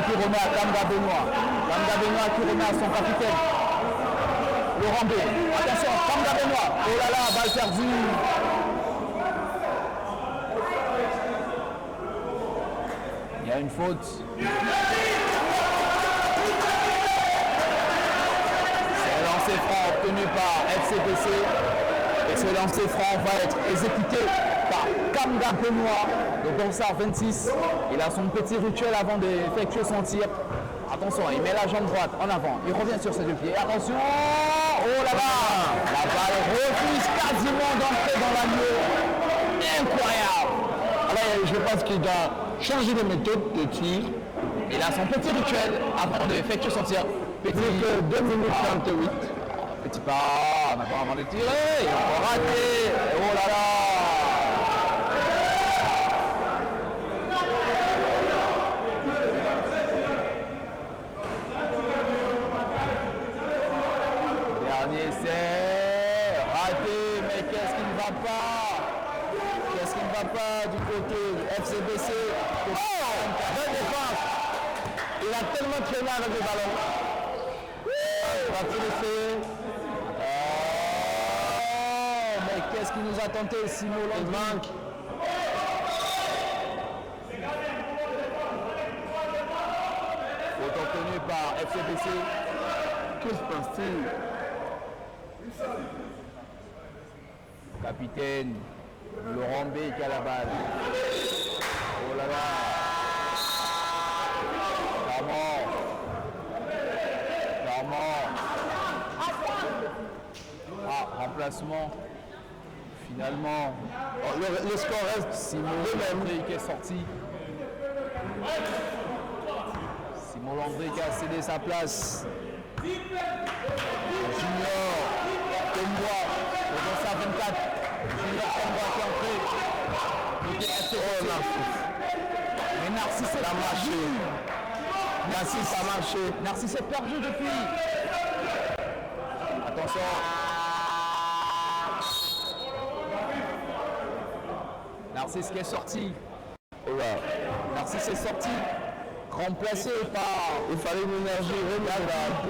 qui remet à Kamga Benoît. Kamga Benoît qui remet à son capitaine. Laurent B. Attention, Kamga Benoît. Oh là là, balle perdue. Il y a une faute. C'est un lancer franc obtenu par FCBC. Et ce lancer franc va être exécuté par Kamga Benoît, le Bonsard 26. Il a son petit rituel avant d'effectuer son tir. Attention, il met la jambe droite en avant. Il revient sur ses deux pieds. Attention. Oh là-bas. La balle refuse quasiment d'entrer dans l'anneau. Incroyable. Alors, je pense qu'il doit changer de méthode de tir. Il a son petit rituel avant d'effectuer son tir. Petit 2 minutes 38. Petit pas, on n'a pas avant de tirer. Il a encore raté. Oh là là. Dernier essai, raté, mais qu'est-ce qui ne va pas? Qu'est-ce qui ne va pas du côté FCBC? Oh, bonne défense. Il a tellement traîné avec le ballon. Il va tout laisser. Oh, mais qu'est-ce qui nous a tenté, Simon? Il manque. Faute obtenue par FCBC. Que se passe-t-il? Capitaine Laurent B qui a la balle. Oh là là. Clairement. Ah, remplacement. Finalement. Oh, le score reste Simon Landry qui est sorti. Simon Landry qui a cédé sa place. Junior Combois, le 24. Junior Combois qui est entré. Oh, Narcisse. Mais Narcisse a marché. Narcisse a marché. Narcisse est perdu depuis. Attention. Narcisse qui est sorti. Narcisse est sorti. Remplacé par. Il fallait une énergie remarquable.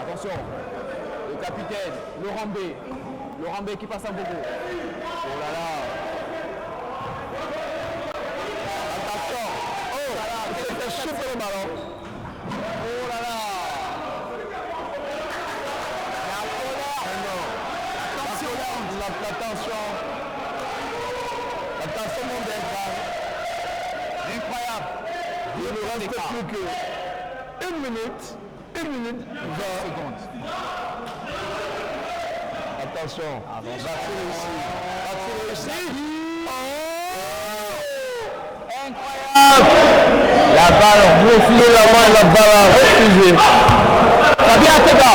Attention, le capitaine, Laurent B. Laurent B qui passe à Bogo. Oh là là. Attention. Oh là là, il s'est fait choper le ballon. Oh là là. Attention. Attention mon décran. Incroyable. Il ne reste plus que 1 minute 20 secondes. Attention. Incroyable. La balle refusée, la balle a refusé. Fabien Atega.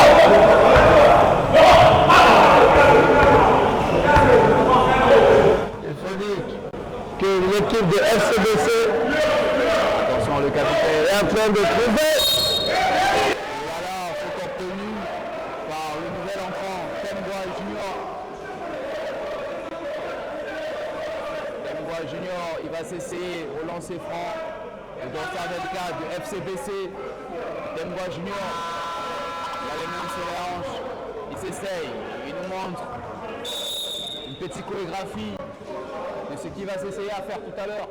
Il faut dire que l'équipe de FCBC, attention le capitaine, est en train de trouver. Dembois Junior, il va s'essayer au lancer franc. Et dans ça va être le cas du FCBC. Dembois Junior, il a les mains sur les hanches. Il s'essaye, il nous montre une petite chorégraphie de ce qu'il va s'essayer à faire tout à l'heure.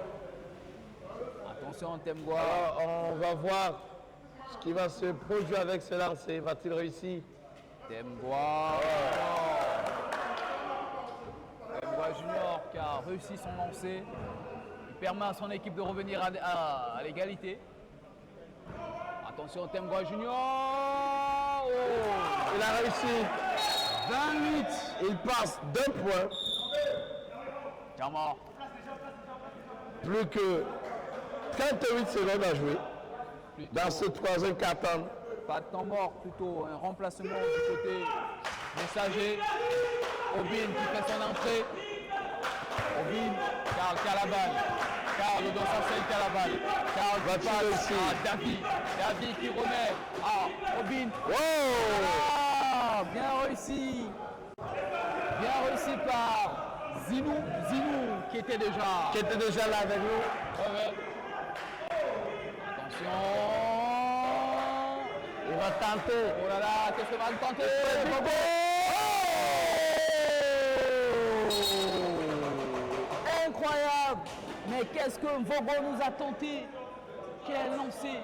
Attention Dembois. On va voir ce qui va se produire avec ce lancer. Va-t-il réussir? Dembois Junior qui a réussi son lancer. Il permet à son équipe de revenir à l'égalité. Attention Dembois Junior. Oh. Il a réussi. 28. Il passe d'un point. Camar. Plus que 38 secondes à jouer. Dans ce troisième quart-temps. Pas de temps mort, plutôt un remplacement du côté messager. Obin qui fait son entrée. Obin, Karl qui a la balle. Karl dans sa selle qui a la balle. Karl qui passe à David. David qui remet à Obin. Wow! Ah, bien réussi. Bien réussi par Zinou. Zinou qui était déjà là avec nous. Ouais. Attention. Il va tenter. Oh là là, qu'est-ce qu'il va tenter? Incroyable! Mais qu'est-ce que Vogo nous a tenté? Quel lancé!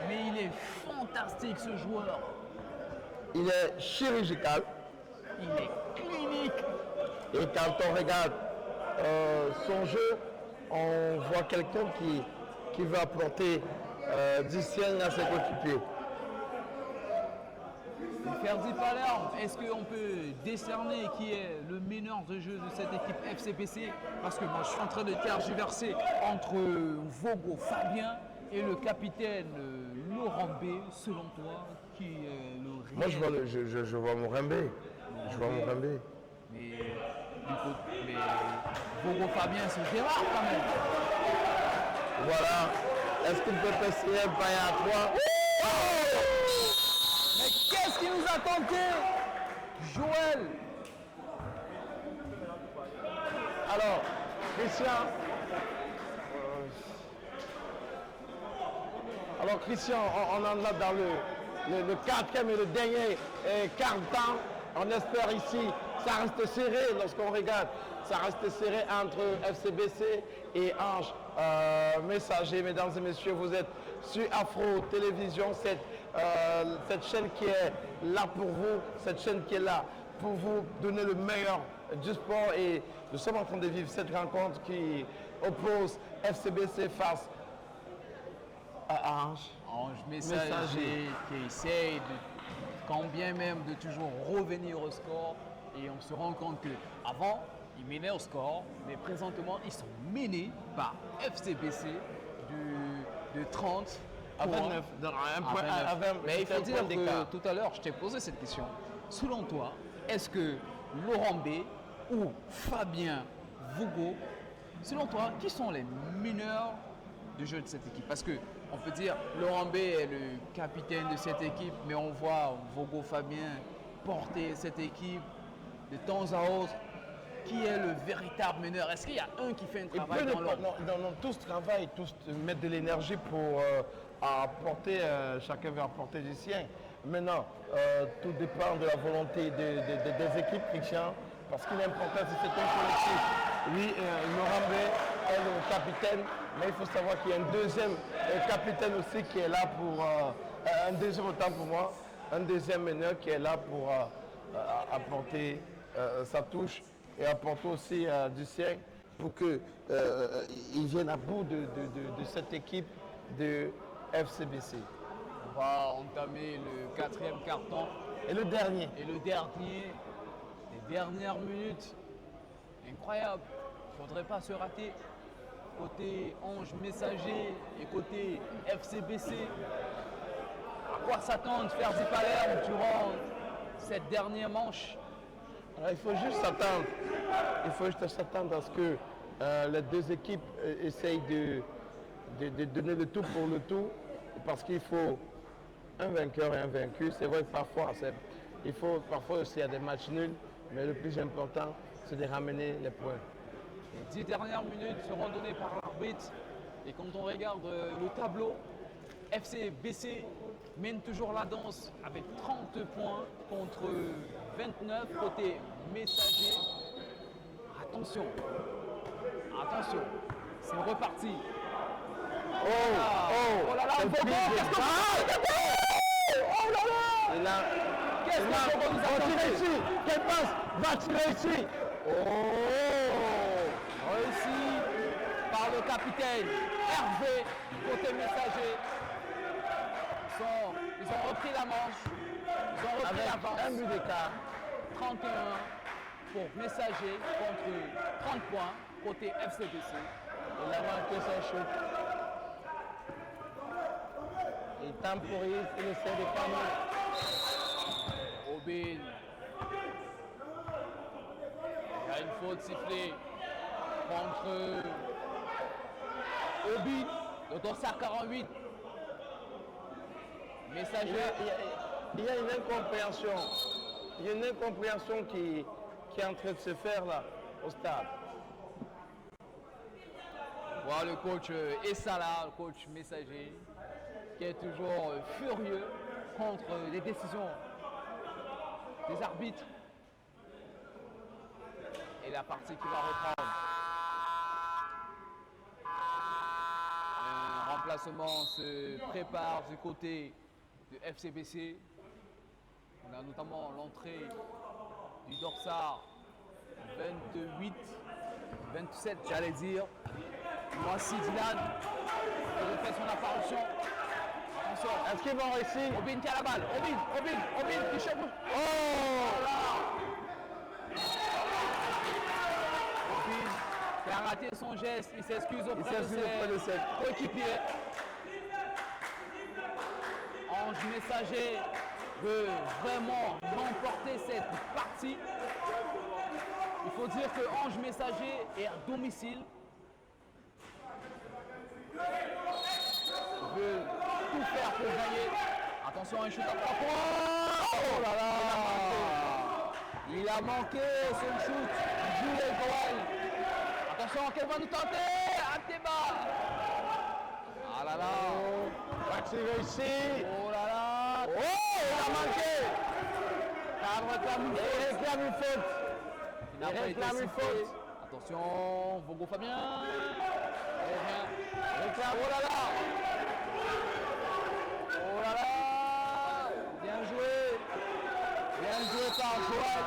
Mais il est fantastique ce joueur. Il est chirurgical. Il est clinique. Et quand on regarde son jeu, on voit quelqu'un qui veut apporter du sien à ses coéquipiers. Ferdi Palerme, est-ce qu'on peut décerner qui est le meneur de jeu de cette équipe FCBC? Parce que moi je suis en train de tergiverser entre Vogo Fabien et le capitaine Laurent B. Selon toi, qui est le réel? Moi je vois Morembé. Je vois Morembé. Mais Vogo Fabien se démarre quand même. Voilà. Est-ce qu'il peut passer un paille à 3? Mais qu'est-ce qui nous a tenté? Joël. Alors, Christian, on en a dans le quatrième et le dernier quart de temps. On espère ici, ça reste serré lorsqu'on regarde. Ça reste serré entre FCBC et Ange Messager. Mesdames et messieurs, vous êtes sur Afro Télévision, cette chaîne qui est là pour vous, cette chaîne qui est là pour vous donner le meilleur du sport. Et nous sommes en train de vivre cette rencontre qui oppose FCBC face à Ange. Ange Messager qui essaye quand bien même de toujours revenir au score. Et on se rend compte qu'avant, ils menaient au score, mais présentement, ils sont menés par FCBC de 30 à 29. Mais il faut dire que tout à l'heure, je t'ai posé cette question. Selon toi, est-ce que Laurent B ou Fabien Vogo, selon toi, qui sont les meneurs de jeu de cette équipe? Parce qu'on peut dire Laurent B est le capitaine de cette équipe, mais on voit Vogo Fabien porter cette équipe de temps à autre. Qui est le véritable meneur? Est-ce qu'il y a un qui fait un travail dans l'autre? Non, tous travaillent, tous mettent de l'énergie pour apporter, chacun veut apporter du sien. Maintenant, tout dépend de la volonté des équipes, Christian, parce qu'il est important, c'est un collectif. Oui, Laurent B est le capitaine, mais il faut savoir qu'il y a un deuxième capitaine aussi qui est là pour, un deuxième autant pour moi, un deuxième meneur qui est là pour apporter sa touche et apporter aussi du sien pour qu'ils viennent à bout de cette équipe de FCBC. On va entamer le quatrième quart-temps. Et le dernier. Les dernières minutes. Incroyable. Il ne faudrait pas se rater. Côté Ange Messager et côté FCBC. À quoi s'attendre Ferdi Palerme durant cette dernière manche? Alors, il faut juste s'attendre. Il faut juste s'attendre à ce que les deux équipes essayent de donner le tout pour le tout. Parce qu'il faut un vainqueur et un vaincu. C'est vrai que parfois, aussi il y a des matchs nuls. Mais le plus important, c'est de ramener les points. Les 10 dernières minutes seront données par l'arbitre. Et quand on regarde le tableau, FCBC mène toujours la danse avec 30 points contre 29 côté Messager. Attention, attention, c'est reparti. Oh là là, qu'est-ce que nous a réussi? Quelle passe? Va-t-il réussir? Réussi par le capitaine Hervé côté Messager. Ils ont repris la manche, ils ont repris l'avance. Un but d'écart. 31 pour Messager contre 30 points côté FCBC. Il a marqué son shoot. Il temporise, il essaie de pas mal. Obin. Il y a une faute sifflée contre Obin, le dossard 48. Messager. Il y a une incompréhension. Il y a une incompréhension qui est en train de se faire là, au stade. Voilà le coach Essala, le coach Messager, qui est toujours furieux contre les décisions des arbitres. Et la partie qui va reprendre. Un remplacement se prépare du côté de FCBC. On a notamment l'entrée du dorsard 28, 27 j'allais dire. Voici Dylan, il fait son apparition. Attention, Est-ce qu'ils vont réussir? Obin qui a la balle. Obin qui chope. Oh là! Obin qui a raté son geste, il s'excuse auprès de ses coéquipiers. Ange Messager veut vraiment remporter cette partie. Il faut dire que Ange Messager est à domicile. Il veut tout faire pour gagner. Attention, un shoot à 3 points. Oh là là! Il a manqué son shoot. Jules Goal. Attention, qu'elle va nous tenter. Ateba. Ah là là. Va-t-il réussir? Oh là là. Oh, il a manqué! Il réclame une faute. Il n'a pas été sifflé. Attention, Vogo Fabien. Oh là là. Oh là là. Bien joué. Bien joué par Joël.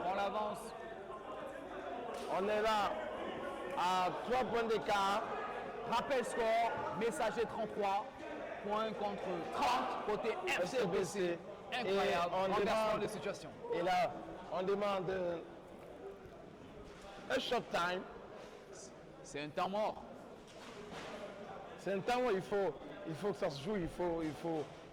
On avance. On est là à 3 points d'écart. Rappel score, Messager 33 points contre 30 côté FCBC. Incroyable, Et on renversement demande- de situation. Et là, on demande un short time. C'est un temps mort. C'est un temps où il faut que ça se joue, il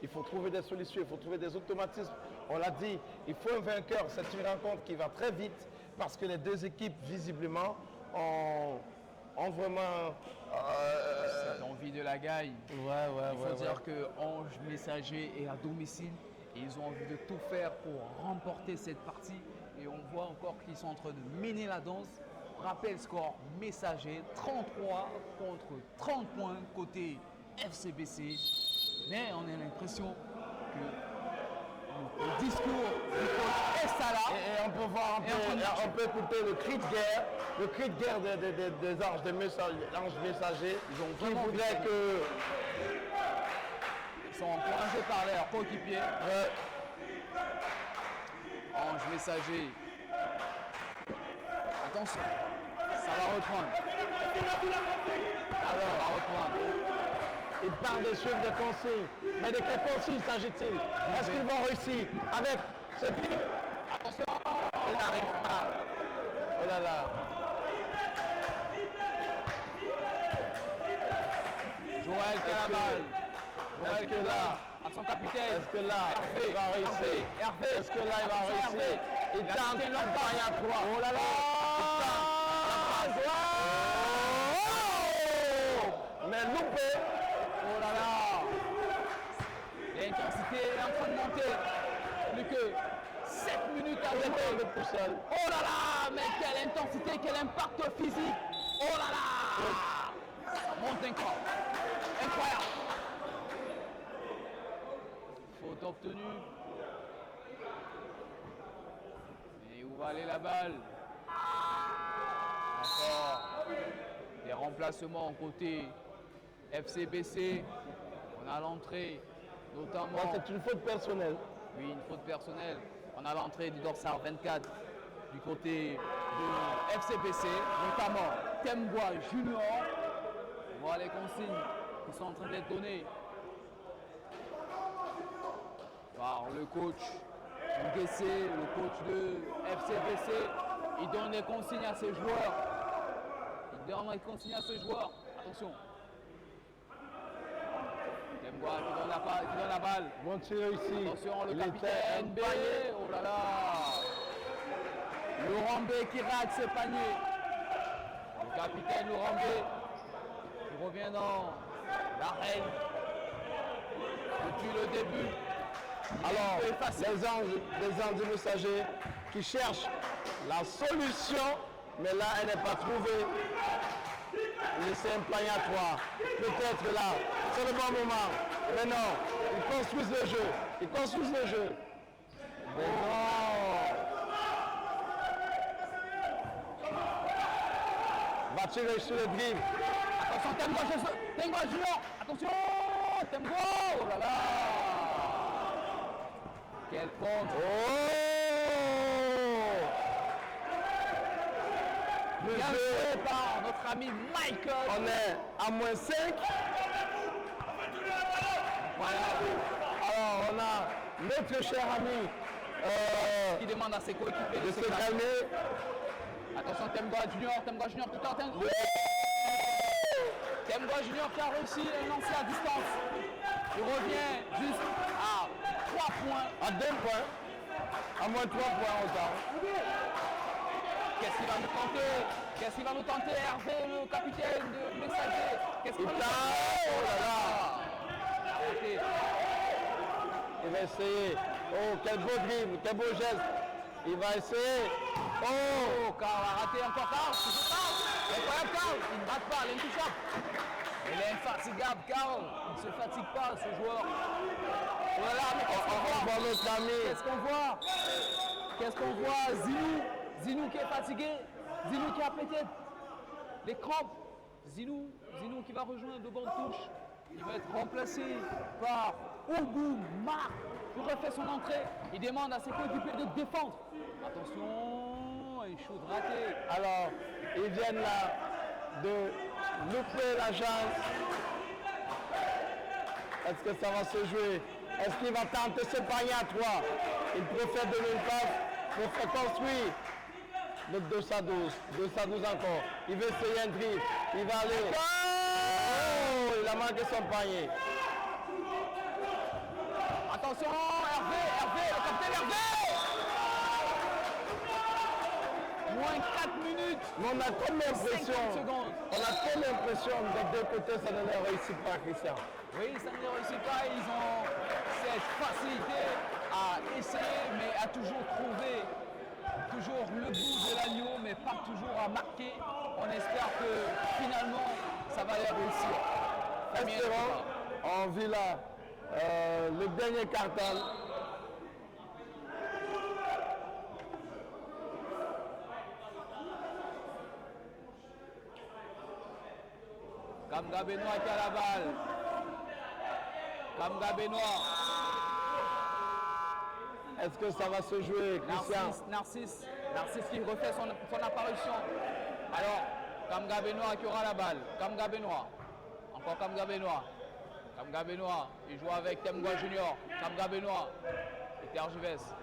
faut trouver des solutions, il faut trouver des automatismes. On l'a dit, il faut un vainqueur. C'est une rencontre qui va très vite parce que les deux équipes, visiblement, ont vraiment... C'est l'envie de la gagne. Il faut dire que Ange Messager est à domicile et ils ont envie de tout faire pour remporter cette partie. Et on voit encore qu'ils sont en train de mener la danse. Rappel score Messager 33 contre 30 points côté FCBC. Mais on a l'impression que le discours du coach Essala. Et on peut voir, on peut écouter le cri de guerre des anges, des anges messagers. Ils ont qui vraiment voudraient envie que... Ils sont encouragés par leurs coéquipiers. Ange Messager. Attention, ça va reprendre. Alors, ça va reprendre. Ils parlent de suivre des consignes. Mais de quelles consignes s'agit-il? Est-ce qu'ils vont réussir avec ce tir? Attention, il n'arrive pas. Oh là là. Joël qui a la balle. Joël qui est là. À son capitaine. Est-ce que là, il va réussir? Hervé. Est-ce que là, il va réussir? Il tente l'emploi à 3. Oh là là. Mais loupé. Oh là là. L'intensité est en train de monter. Plus que 7 minutes à jouer. Oh là là, mais quelle intensité, quel impact physique. Oh là là, ça monte encore. Incroyable. Faute obtenue. Et où va aller la balle? Encore des remplacements côté FCBC. On a l'entrée, notamment. C'est une faute personnelle. Oui, une faute personnelle. On a l'entrée du dorsal 24 du côté de FCBC, notamment Tembois Junior. Voilà les consignes qui sont en train d'être données par le coach Nguessé, le coach de FCBC. Il donne des consignes à ses joueurs. Attention. Tembois qui donne la balle. Bon tir ici. Attention, le capitaine B. Oh là là. Laurent B qui rate ce panier. Le capitaine Laurent B qui revient dans l'arène depuis le début. Alors, les anges du messager qui cherchent la solution, mais là, elle n'est pas trouvée. C'est un panier à 3. Peut-être là, c'est le bon moment. Mais non, ils construisent le jeu. Mais non. Va tirer sur le dribble. Attention, Tembois Junior. Attention, Tembois. Oh là là. Quel contre. Le Bien jeu joué par notre ami Michael. On est à moins 5. Alors, on a notre cher ami Qui demande à ses coéquipiers de se calmer. Attention, Tembois Junior tout en train de... Tembois Junior qui a réussi à lancer à distance. Il revient juste à 3 points. À 2 points. À moins 3 points en temps. Qu'est-ce qu'il va nous tenter Hervé, le capitaine de Messager. Qu'est-ce qu'il va nous tenter? Oh là là. Arrêtez. Il va essayer. Oh, quel beau dribble, quel beau geste. Il va essayer. Oh, Carl a raté encore Carl. Incroyable Carl. Il ne bat pas, il est intouchable. Il est infatigable Carl. Il ne se fatigue pas ce joueur. Oh là là, mais qu'est-ce qu'on voit? voit notre ami. Qu'est-ce qu'on voit? Zinou qui est fatigué. Zinou qui a pété les crampes. Zinou qui va rejoindre le banc de touche. Il va être remplacé par Ougou Marc qui refait son entrée. Il demande à ses coéquipiers de défendre. Attention, il shoot raté. Alors, ils viennent là de louper la chance. Est-ce que ça va se jouer? Est-ce qu'il va tenter ce panier à 3? Il préfère donner une passe pour faire construire. Le 212 encore. Il veut essayer un dribble. Il va aller. Oh, il a manqué son panier. Attention, Hervé, le capitaine Hervé. Moins 4 minutes. Mais on a comme l'impression. 50 secondes. On a comme l'impression des deux côtés, ça ne leur réussit pas, Christian. Oui, ça ne réussit pas. Ils ont cette facilité à essayer, mais à toujours trouver le bout de l'agneau, mais pas toujours à marquer. On espère que finalement, ça va les réussir. Espérons, on vit là le dernier carton. Kamga Benoît qui a la balle. Kamga Benoît. Est-ce que ça va se jouer, Christian? Narcisse qui refait son apparition. Alors, Kamga Benoît qui aura la balle. Kamga Benoît. Encore Kamga Benoît. Kamga Benoît. Il joue avec Tembois Junior. Kamga Benoît. Il tergiverse.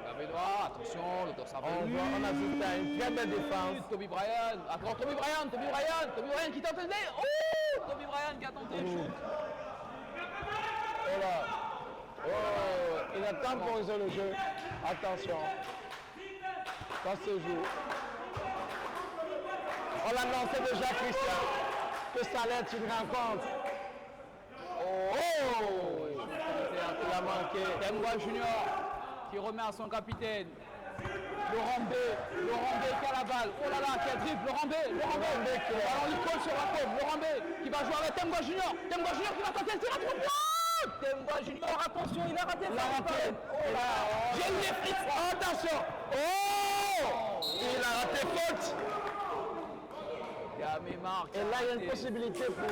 Kamga Benoît. Attention, le dorsal. On assiste à une très belle défense. Toby Bryan. Encore Toby Bryan qui tente le dé. Oh, Toby Bryan qui a tenté le shoot. Oh là. Oh, il a temporisé le jeu. Attention. Ça se joue. On l'annonçait déjà, Christian, que ça allait être une rencontre. Oh, il a manqué. Tembois Junior qui remet à son capitaine. Laurent B qui a la balle. Oh là là, quel dribble, Laurent B. Alors il colle sur la tête, Laurent B qui va jouer avec Temba Junior. Temba Junior qui va tenter le tir à 3 points. Temba Junior, attention, il a raté. Oh là, j'ai eu les frites. Attention. Oh, il a raté faute. Marc. Et là, il y a une possibilité pour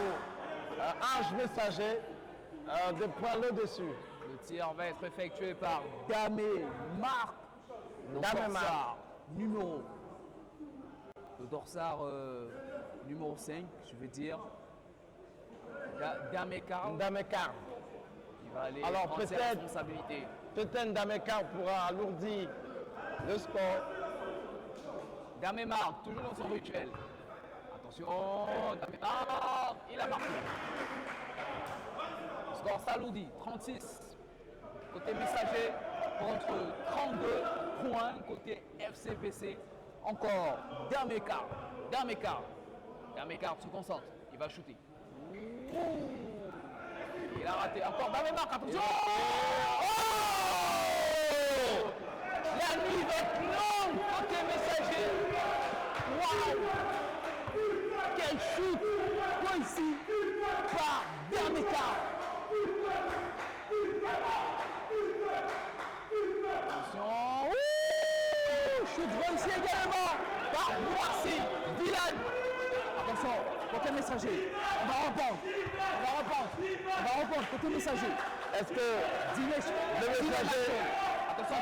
Ange Messager de prendre le dessus. Le tir va être effectué par Damé Marc. Damé Marc. Numéro. Le dorsard numéro 5, je veux dire. Damekar. Damekar. Il va aller alors prendre ses responsabilités. Peut-être Damekar pourra alourdir le score. Damé Marc, toujours dans son rituel. Attention, Damé Marc, il a marqué. Score s'alourdit, 36 côté Messager contre 32 points côté FCBC. Encore Damekar. Damekar se concentre, il va shooter. Il a raté, encore Damé Marc, attention. La nuit va être longue côté Messager. Waouh! Quel shoot réussi par Damekar. Attention. Shoot réussi également par Boissy. Dylan. Attention, côté Messager. On va reprendre. Côté Messager. Est-ce que Dinesh, le Messager. Attention,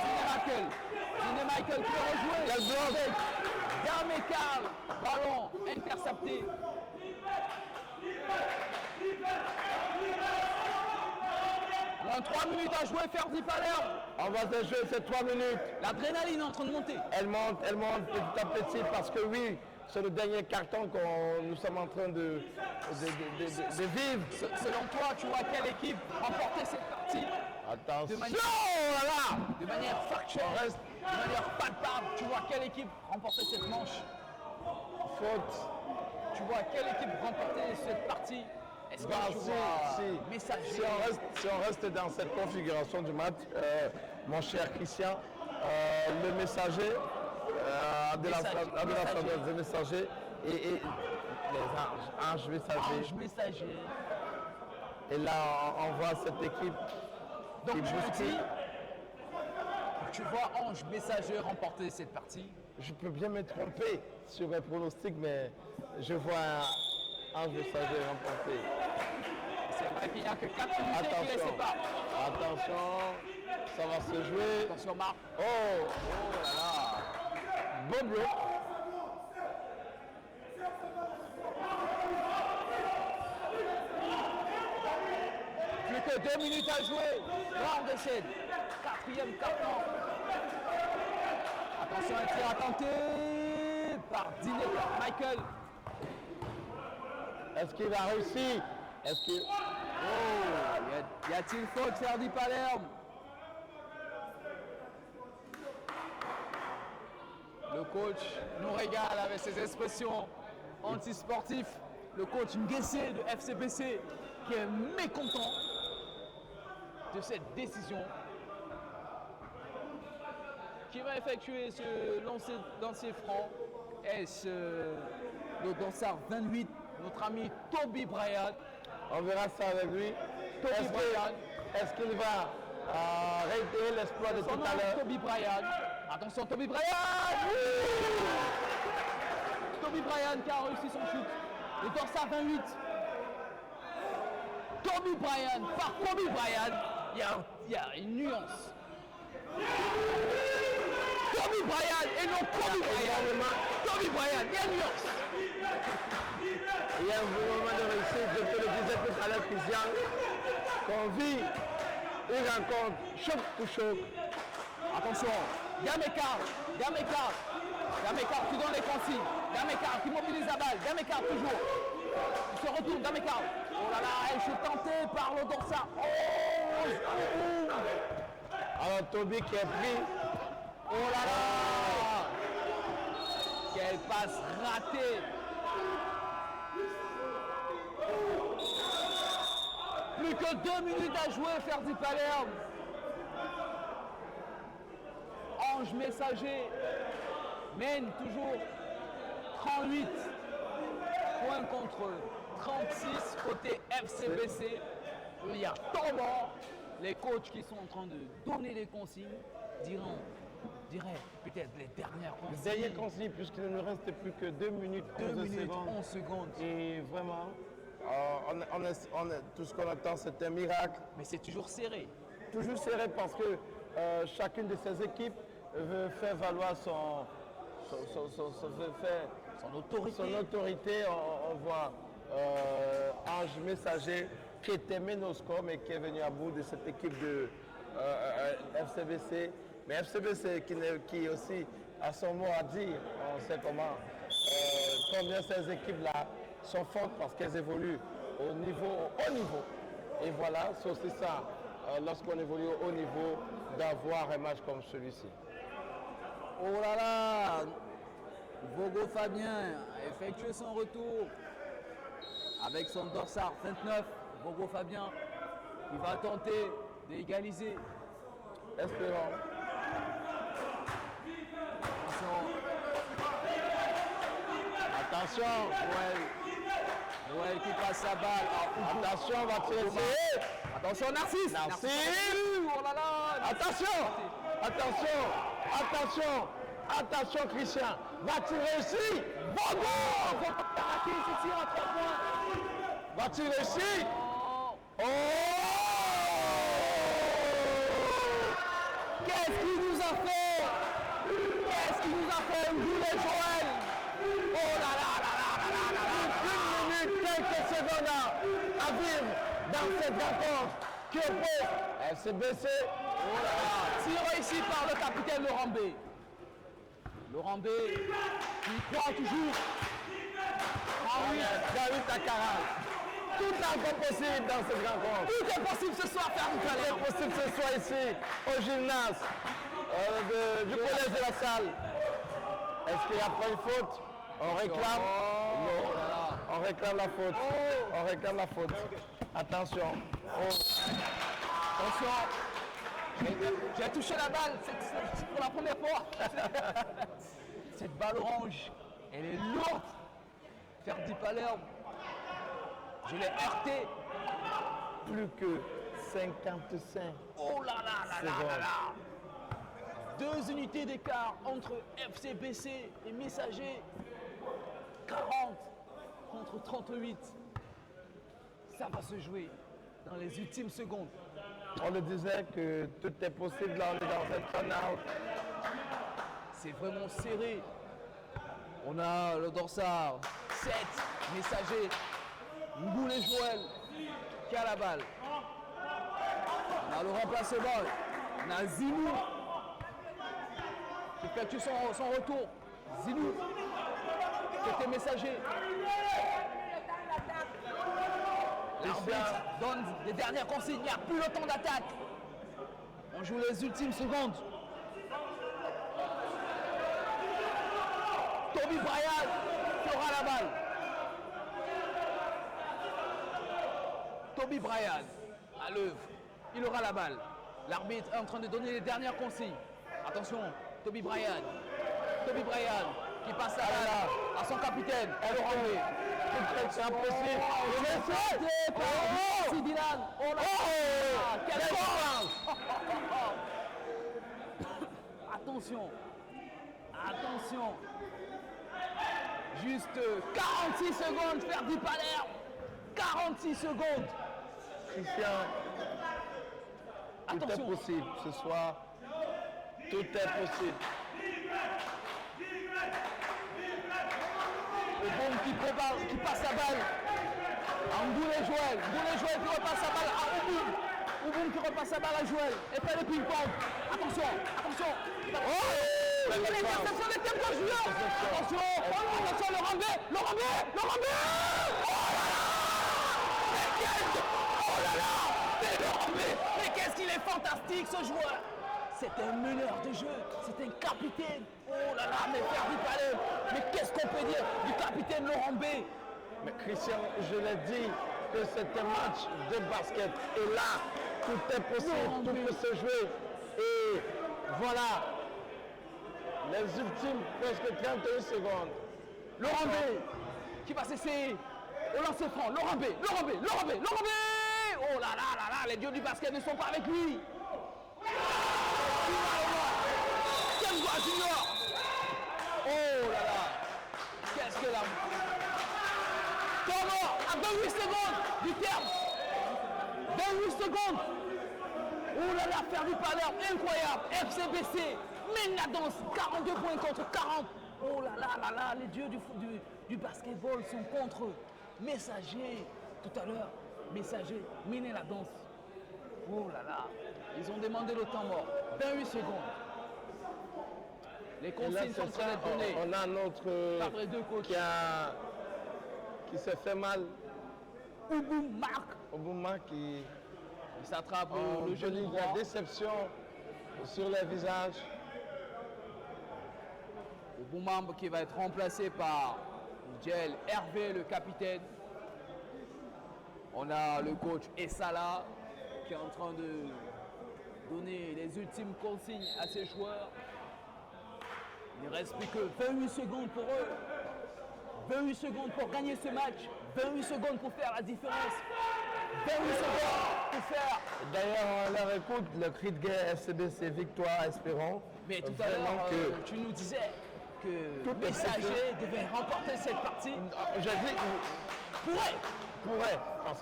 Diné Michael qui va rejouer avec Damekar. Ballon intercepté. En 3 minutes à jouer, Ferdi Palerme. On va se jouer ces 3 minutes. L'adrénaline est en train de monter. Elle monte petit à petit parce que oui, c'est le dernier carton que nous sommes en train de vivre. Selon toi, tu vois quelle équipe remporter cette partie? Attention, De manière factuelle, de manière palpable, tu vois quelle équipe remporter cette manche? faute. Tu vois quelle équipe remporter cette partie? Est-ce que tu vois Messager? Si on reste dans cette configuration du match, mon cher Christian, le Messager, des Messagers et les Anges Messagers. Et là, on voit cette équipe. Donc je me dis, tu vois Ange Messager remporter cette partie? Je peux bien me tromper sur un pronostic, mais je vois Ange Messager remporter. C'est vrai qu'il n'y a que 4 minutes qui les séparent. Attention, ça va se jouer. Attention Marc. Oh là là. Bon bloc. Plus que 2 minutes à jouer. Round d'essai. 4e carton. Attention, un tir à tenter par Diné Michael. Est-ce qu'il va réussir? Est-ce qu'il... Y a-t-il faute, Ferdi Palerme? Le coach nous régale avec ses expressions anti-sportifs. Le coach Nguessé de FCBC qui est mécontent de cette décision. Qui va effectuer ce lancer franc? Est-ce le danseur 28, notre ami Toby Bryant? On verra ça avec lui. Est-ce qu'il va réitérer l'exploit de tout à l'heure? Toby Bryant. Attention, Toby Bryant! Toby Bryant qui a réussi son shoot. Le dorsal 28. Toby Bryant, par Toby Bryant, il y a une nuance. Toby Bryant et non Toby Bryant. Toby Bryant, il y a une nuance. Il y a un moment de réussite, je te le disais tout à l'heure, Christian, qu'on vit une rencontre choc pour choc. Attention, Damekar qui donne les consignes. Damekar qui mobilise la balle. Damekar toujours. Il se retourne, Damekar. Oh là là, je suis tenté par le dorsal. Alors Toby qui est pris. Oh là là. Quelle passe ratée. Plus que 2 minutes à jouer, Ferdi Palerme. Ange Messager mène toujours 38 points contre 36 côté FCBC. Il y a temps mort. Les coachs qui sont en train de donner les consignes diraient peut-être les dernières consignes. Les dernières consignes, puisqu'il ne nous reste plus que 2 minutes 11 secondes. Et vraiment, tout ce qu'on attend, c'est un miracle. Mais c'est toujours serré. Toujours serré parce que chacune de ces équipes veut faire valoir son autorité. On voit Ange Messager qui était Menosco, mais qui est venu à bout de cette équipe de FCBC. Mais FCBC qui aussi a son mot à dire. On sait combien ces équipes-là sont fortes parce qu'elles évoluent au haut niveau. Et voilà, c'est aussi ça, lorsqu'on évolue au haut niveau, d'avoir un match comme celui-ci. Oh là là, Vogo Fabien a effectué son retour avec son dorsard 29. Vogo Fabien qui va tenter d'égaliser. Espérons. Attention, Noël qui passe sa balle. Attention, on va tirer. Attention, Narcisse. Oh là là. Attention, Christian. Va-t-il réussir? Bogo! Narcisse tire à 3 points. Va-t-il réussir? Oh! Qu'est-ce qu'il nous a fait? Ngoulet Joël. Oh là là. 1 minute, quelques secondes à vivre dans cette rencontre qui oppose FCBC. Oh là là. Tir réussi par le capitaine Laurent B. Laurent B qui croit toujours. David Takara. Tout est encore possible dans cette rencontre. Tout est possible ce soir, Tout est possible ce soir ici, au gymnase du collège de la salle. Est-ce qu'il y a pas une faute? On réclame. Non. On réclame la faute. On réclame la faute. Attention. Attention. J'ai touché la balle, c'est pour la première fois. Cette balle orange, elle est lourde. Ferdi Palerme, je l'ai heurté. Plus que 55. Oh là là là là là. 2 unités d'écart entre FCBC et Messager. 40 contre 38. Ça va se jouer dans les ultimes secondes. On le disait que tout est possible là, on est dans cette turn-out. C'est vraiment serré. On a le dorsard 7, Messager, Ngoulet Joël qui a la balle. On a le remplacement. On a Zinou qui effectue son retour. Zinou qui était Messager. L'arbitre donne des dernières consignes. Il n'y a plus le temps d'attaque. On joue les ultimes secondes. Toby Bryan fera la balle. Toby Bryan à l'œuvre. Il aura la balle. L'arbitre est en train de donner les dernières consignes. Attention, Toby Bryan. Toby Bryan qui passe la balle à son capitaine. Elle aura enlevé. C'est impossible. C'est Dylan. Oh là là. Quelle force. Attention. Attention. Juste 46 secondes, Ferdi Palerme. 46 secondes. Christian, tout est possible ce soir. Tout est possible. Le bombe qui passe la balle à Ngoulet Joël. Ngoulet Joël qui repasse la balle à Ouboum. Ouboum qui repasse la balle à Joël. Et fait le ping-pong. Attention, attention. Oh, l'interception des tempos joueurs. Attention, attention, Laurent B. Laurent B. Laurent B. Oh là là. Oh là là. Mais Laurent B. Mais qu'est-ce qu'il est fantastique ce joueur. C'est un meneur de jeu, c'est un capitaine. Oh là là, mais Ferdi Palerme. Mais qu'est-ce qu'on peut dire du capitaine Laurent B? Mais Christian, je l'ai dit que c'est un match de basket. Et là, tout est possible, tout peut se jouer. Et voilà, Les ultimes presque 31 secondes. Laurent B qui va s'essayer au lancer franc. Laurent B. Oh là là là là, les dieux du basket ne sont pas avec lui. Quel voix Junior. Oh là là. Qu'est-ce que là. Temps mort à 28 secondes du terme. 28 secondes. Oh là là, Ferdi Palerme, incroyable. FCBC mène la danse. 42 points contre 40. Oh là là là là, les dieux du basketball sont contre eux. Messager, tout à l'heure, Messager, mener la danse. Oh là là, ils ont demandé le temps mort. 28 secondes. Les consignes sont en train d'être données. On a notre qui s'est fait mal. Oubouma qui s'attrape le genou droit. La déception sur les visages. Oubouma qui va être remplacé par Nigel Hervé, le capitaine. On a le coach Essala qui est en train de donner les ultimes consignes à ses joueurs. Il ne reste plus que 28 secondes pour eux. 28 secondes pour gagner ce match. 28 secondes pour faire la différence. 28 secondes pour faire. D'ailleurs, on leur écoute le cri de guerre FCBC victoire, espérons. Mais tout à l'heure, tu nous disais que Messager devait remporter cette partie. J'ai dit pourrait. Parce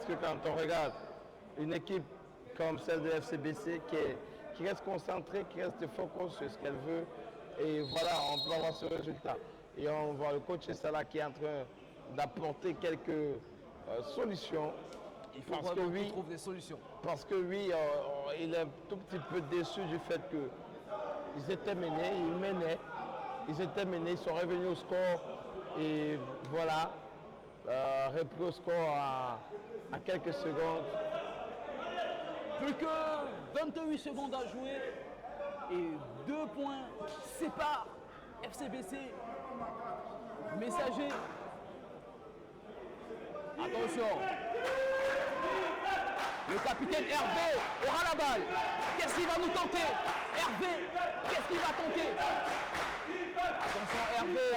que quand on regarde une équipe comme celle de FCBC qui reste concentrée, qui reste focus sur ce qu'elle veut, et voilà, on peut avoir ce résultat. Et on voit le coach Essala qui est en train d'apporter quelques solutions. Il faut vraiment qu'il trouve des solutions. Parce que oui, il est un tout petit peu déçu du fait qu'ils étaient menés, ils étaient menés, ils sont revenus au score et voilà, repris au score à quelques secondes. Plus que 28 secondes à jouer et 2 points séparent FCBC. Messager. Attention. Le capitaine Hervé aura la balle. Qu'est-ce qu'il va nous tenter? Hervé, qu'est-ce qu'il va tenter? Attention Hervé.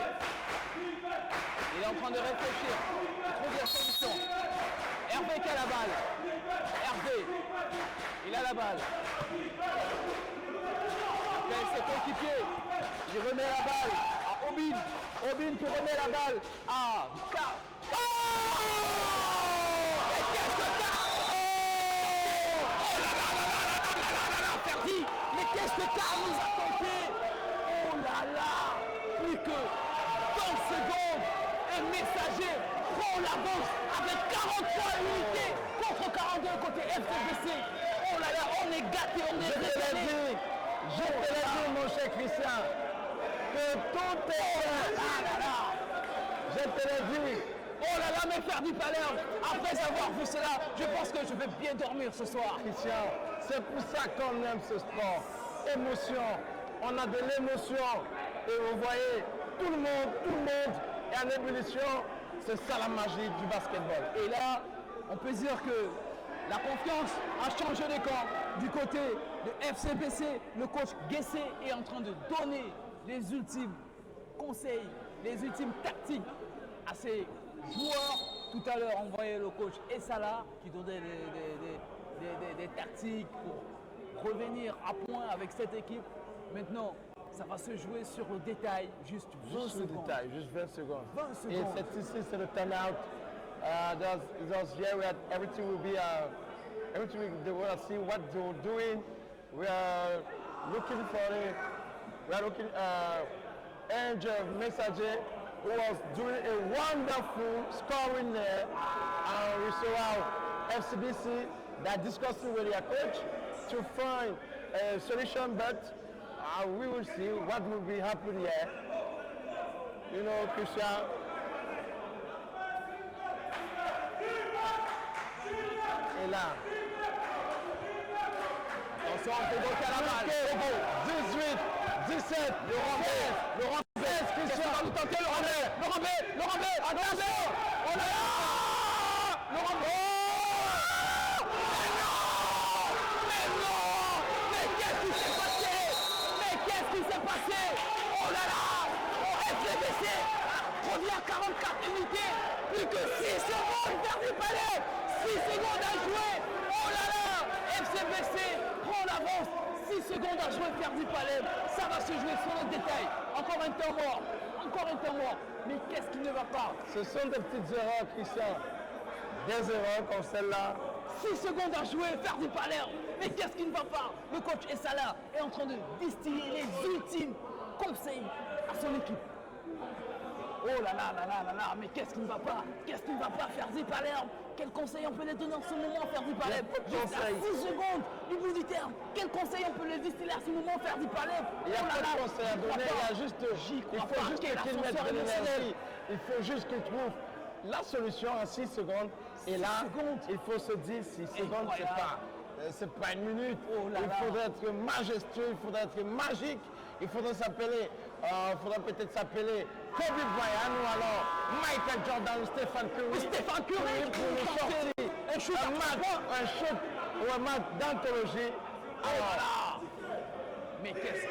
Il est en train de réfléchir. Il trouve la solution. Hervé qui a la balle. Hervé. Il a la balle. Après ses coéquipiers. Il remet la balle à Obin. Obin qui remet la balle à K. Oh! Et qu'est-ce que K? Oh là là, Ferdi. Mais qu'est-ce que K nous a tenté? Oh là là. Plus que 30 secondes. Un Messager prend l'avance avec 43 unités contre 42 côté FCBC. Oh là là, on est gâté, on est régalé. Je te l'ai dit, mon cher Christian, que tout est Je te l'ai dit. Oh là là, mais Ferdi Palerme, après avoir vu cela, je pense que je vais bien dormir ce soir. Christian, c'est pour ça qu'on aime ce sport. Émotion, on a de l'émotion. Et vous voyez, tout le monde est en ébullition. C'est ça la magie du basketball. Et là, on peut dire que la confiance a changé de camp. Du côté de FCBC, le coach Guessé est en train de donner les ultimes conseils, les ultimes tactiques à ses joueurs. Tout à l'heure, on voyait le coach Essala qui donnait des tactiques pour revenir à point avec cette équipe. Maintenant, ça va se jouer sur le détail, juste 20 secondes. Juste 20 secondes. 20 secondes. Et cette ici, c'est le turnout. Everything will be, they will see what they're doing. We are looking Angel Messager, who was doing a wonderful scoring there. And we saw FCBC that discussing with their coach to find a solution, but we will see what will be happening here. You know, Christian. Et là. Attention, Togo qui a la balle. 18, 17, Laurent B, Christian va nous tenter Laurent B, attention. Oh là là, Laurent B. Mais qu'est-ce qui s'est passé? là là, on FCBC revient à 44 unités, plus que 6 secondes, Verdi Palais, 6 secondes à jouer. Oh là là, FCBC prend l'avance, 6 secondes à jouer, Verdi Palais, ça va se jouer sur le détail. Encore un temps mort, encore un temps mort. Mais qu'est-ce qui ne va pas? Ce sont des petites erreurs, Christian. Des erreurs comme celle-là. 6 secondes à jouer, Verdi Palais. Mais qu'est-ce qui ne va pas? Le coach Essala est en train de distiller les ultimes conseils à son équipe. Oh là là là là là là, mais qu'est-ce qui ne va pas? Qu'est-ce qui ne va pas, Verdi Palais? Quel conseil on peut les donner en ce moment, Verdi Palais? Juste à 6 secondes du bout du terme. Quel conseil on peut les distiller à ce moment, Verdi Palais? Il n'y a pas de conseil à donner, il y a juste, il faut juste qu'il mette de l'énergie. Il faut juste qu'il trouve la solution en 6 secondes. Et là, il faut se dire 6 secondes, c'est pas une minute. Oh là là. Il faudrait être majestueux, il faudrait être magique. Il faudrait s'appeler, peut-être s'appeler Kobe Bryant ou alors Michael Jordan ou Stephen Curry. Stéphane Curry pour nous sortir un shoot à 3 points. un shoot ou un match d'anthologie. Oh là. Mais qu'est-ce...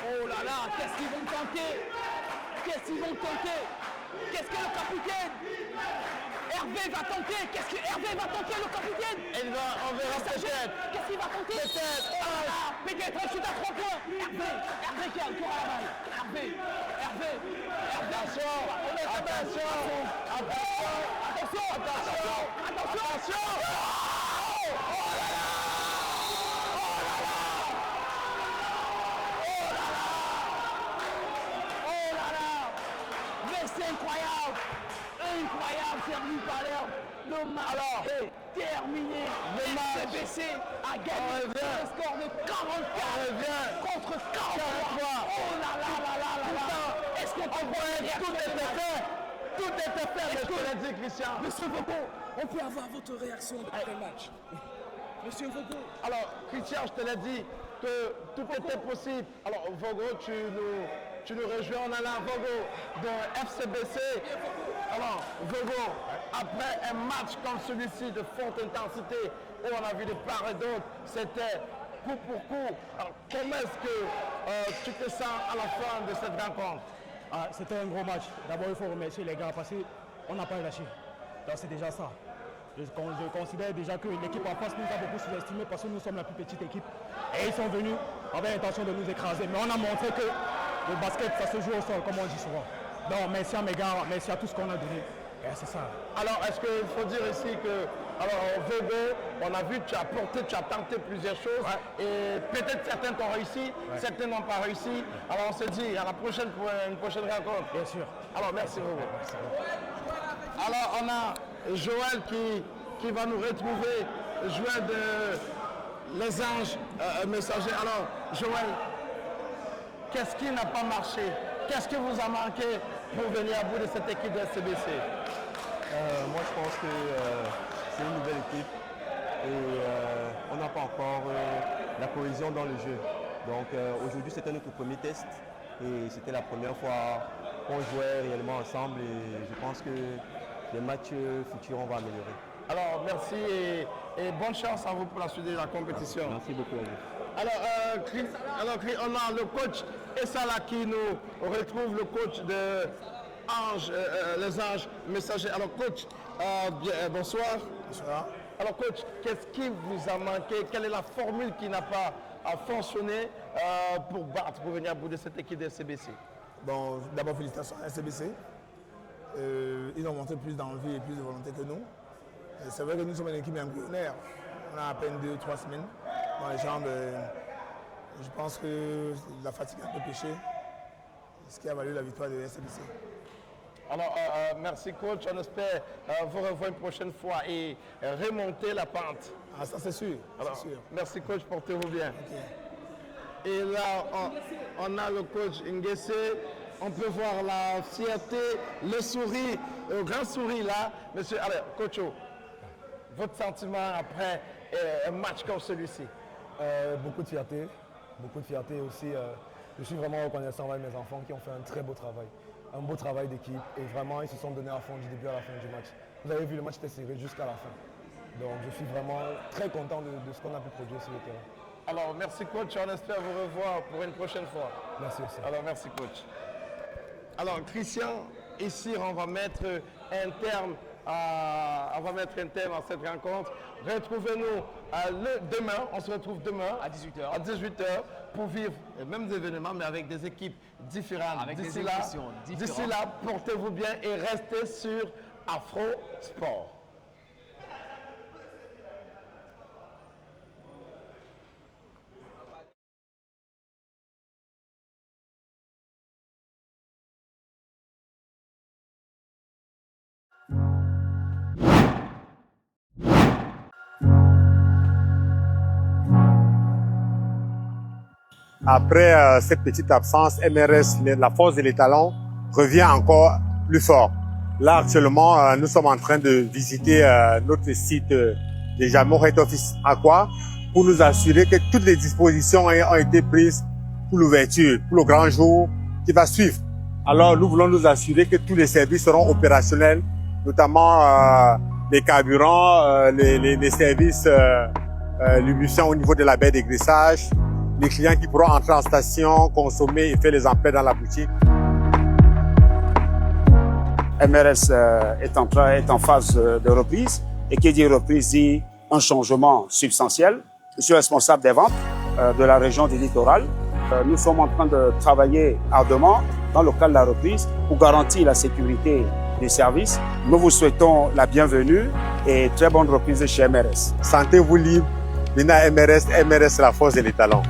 Oh là là, qu'est-ce qu'ils vont tenter? Qu'est-ce qu'ils vont tenter? Qu'est-ce que le capitaine Hervé va tenter? Qu'est-ce que Hervé va tenter, le capitaine? On verra peut-être. Qu'est-ce qu'il va tenter? Peut-être. Oh là là, peut-être un shoot à 3 points. Hervé qui a le tour à la balle. Hervé. Attention, attention. Mais c'est incroyable, Verdi Palais. Le match est terminé. Le FCBC a gagné un score de 44 contre 43. Oh là là là là là là. Est-ce qu'on peut voir Tout était fait. Tout était fait, je te l'ai dit, Christian. Monsieur Vogo, on peut avoir votre réaction après le match. Monsieur Vogo. Alors, Christian, je te l'ai dit que tout était possible. Alors, Vogo, tu nous rejoins en allant, Vogo, de FCBC. Alors, Vogo, après un match comme celui-ci de forte intensité, où on a vu de part et d'autre, c'était coup pour coup. Alors, comment est-ce que tu te sens à la fin de cette rencontre? C'était un gros match. D'abord, il faut remercier les gars parce qu'on n'a pas lâché. Donc, c'est déjà ça. Je considère déjà que l'équipe en face nous a beaucoup sous-estimé parce que nous sommes la plus petite équipe. Et ils sont venus avec l'intention de nous écraser. Mais on a montré que le basket, ça se joue au sol, comme on dit souvent. Donc, merci à mes gars, merci à tout ce qu'on a donné. Et c'est ça. Alors, est-ce qu'il faut dire ici que, alors, Vogo, on a vu que tu as porté, tu as tenté plusieurs choses. Ouais. Et peut-être certains t'ont réussi, certains n'ont pas réussi. Alors, on se dit à la prochaine pour une prochaine rencontre. Bien sûr. Alors, merci Vogo. Alors, on a Joël qui va nous retrouver, Joël de Les Anges Messagers. Alors, Joël, qu'est-ce qui n'a pas marché? Qu'est-ce qui vous a manqué pour venir à bout de cette équipe de SCBC? Moi, je pense que c'est une nouvelle équipe et on n'a pas encore la cohésion dans le jeu. Donc aujourd'hui, c'était notre premier test et c'était la première fois qu'on jouait réellement ensemble et je pense que les matchs futurs, on va améliorer. Alors, merci et bonne chance à vous pour la suite de la compétition. Merci beaucoup à vous. Alors, on a le coach Essala qui nous retrouve, le coach de Les Anges Messagers. Alors, coach, bonsoir. Bonsoir. Alors, coach, qu'est-ce qui vous a manqué? Quelle est la formule qui n'a pas fonctionné pour venir à bout de cette équipe de SCBC? Bon, d'abord, félicitations à SCBC. Ils ont montré plus d'envie et plus de volonté que nous. C'est vrai que nous sommes une équipe embryonnaire. On a à peine 2-3 semaines dans les jambes. Je pense que la fatigue a un peu pêché, ce qui a valu la victoire de SCBC. Alors, merci coach. On espère vous revoir une prochaine fois et remonter la pente. Ah, ça c'est sûr. Alors, sûr. Merci coach, portez-vous bien. Okay. Et là, on a le coach Ngessé. On peut voir la fierté, le sourire, le grand sourire là. Monsieur, allez, coach, votre sentiment après un match comme celui-ci? Beaucoup de fierté aussi. Je suis vraiment reconnaissant avec mes enfants qui ont fait un très beau travail d'équipe et vraiment ils se sont donnés à fond du début à la fin du match. Vous avez vu, le match était serré jusqu'à la fin. Donc je suis vraiment très content de ce qu'on a pu produire sur le terrain. Alors, merci coach, on espère vous revoir pour une prochaine fois. Merci aussi. Alors, merci coach. Alors, Christian, ici, on va mettre un terme à cette rencontre. Retrouvez-nous demain, on se retrouve demain À 18h. à 18h pour vivre les mêmes événements, mais avec des équipes différentes. Avec des D'ici émotions différentes. D'ici là, portez-vous bien et restez sur Afro Sport. Après cette petite absence, MRS, la force de l'étalon, revient encore plus fort. Là, actuellement, nous sommes en train de visiter notre site de Jamor Head Office Aqua pour nous assurer que toutes les dispositions ont été prises pour l'ouverture, pour le grand jour qui va suivre. Alors, nous voulons nous assurer que tous les services seront opérationnels, notamment les carburants, les services lubrifiants au niveau de la baie d'égraissage, les clients qui pourront entrer en station, consommer et faire les emplettes dans la boutique. MRS est en phase de reprise, et qui dit reprise dit un changement substantiel. Je suis responsable des ventes de la région du littoral. Nous sommes en train de travailler ardemment dans le cadre de la reprise pour garantir la sécurité du service. Nous vous souhaitons la bienvenue et très bonne reprise chez MRS. Sentez-vous libre, venez à MRS, MRS la force et les talents.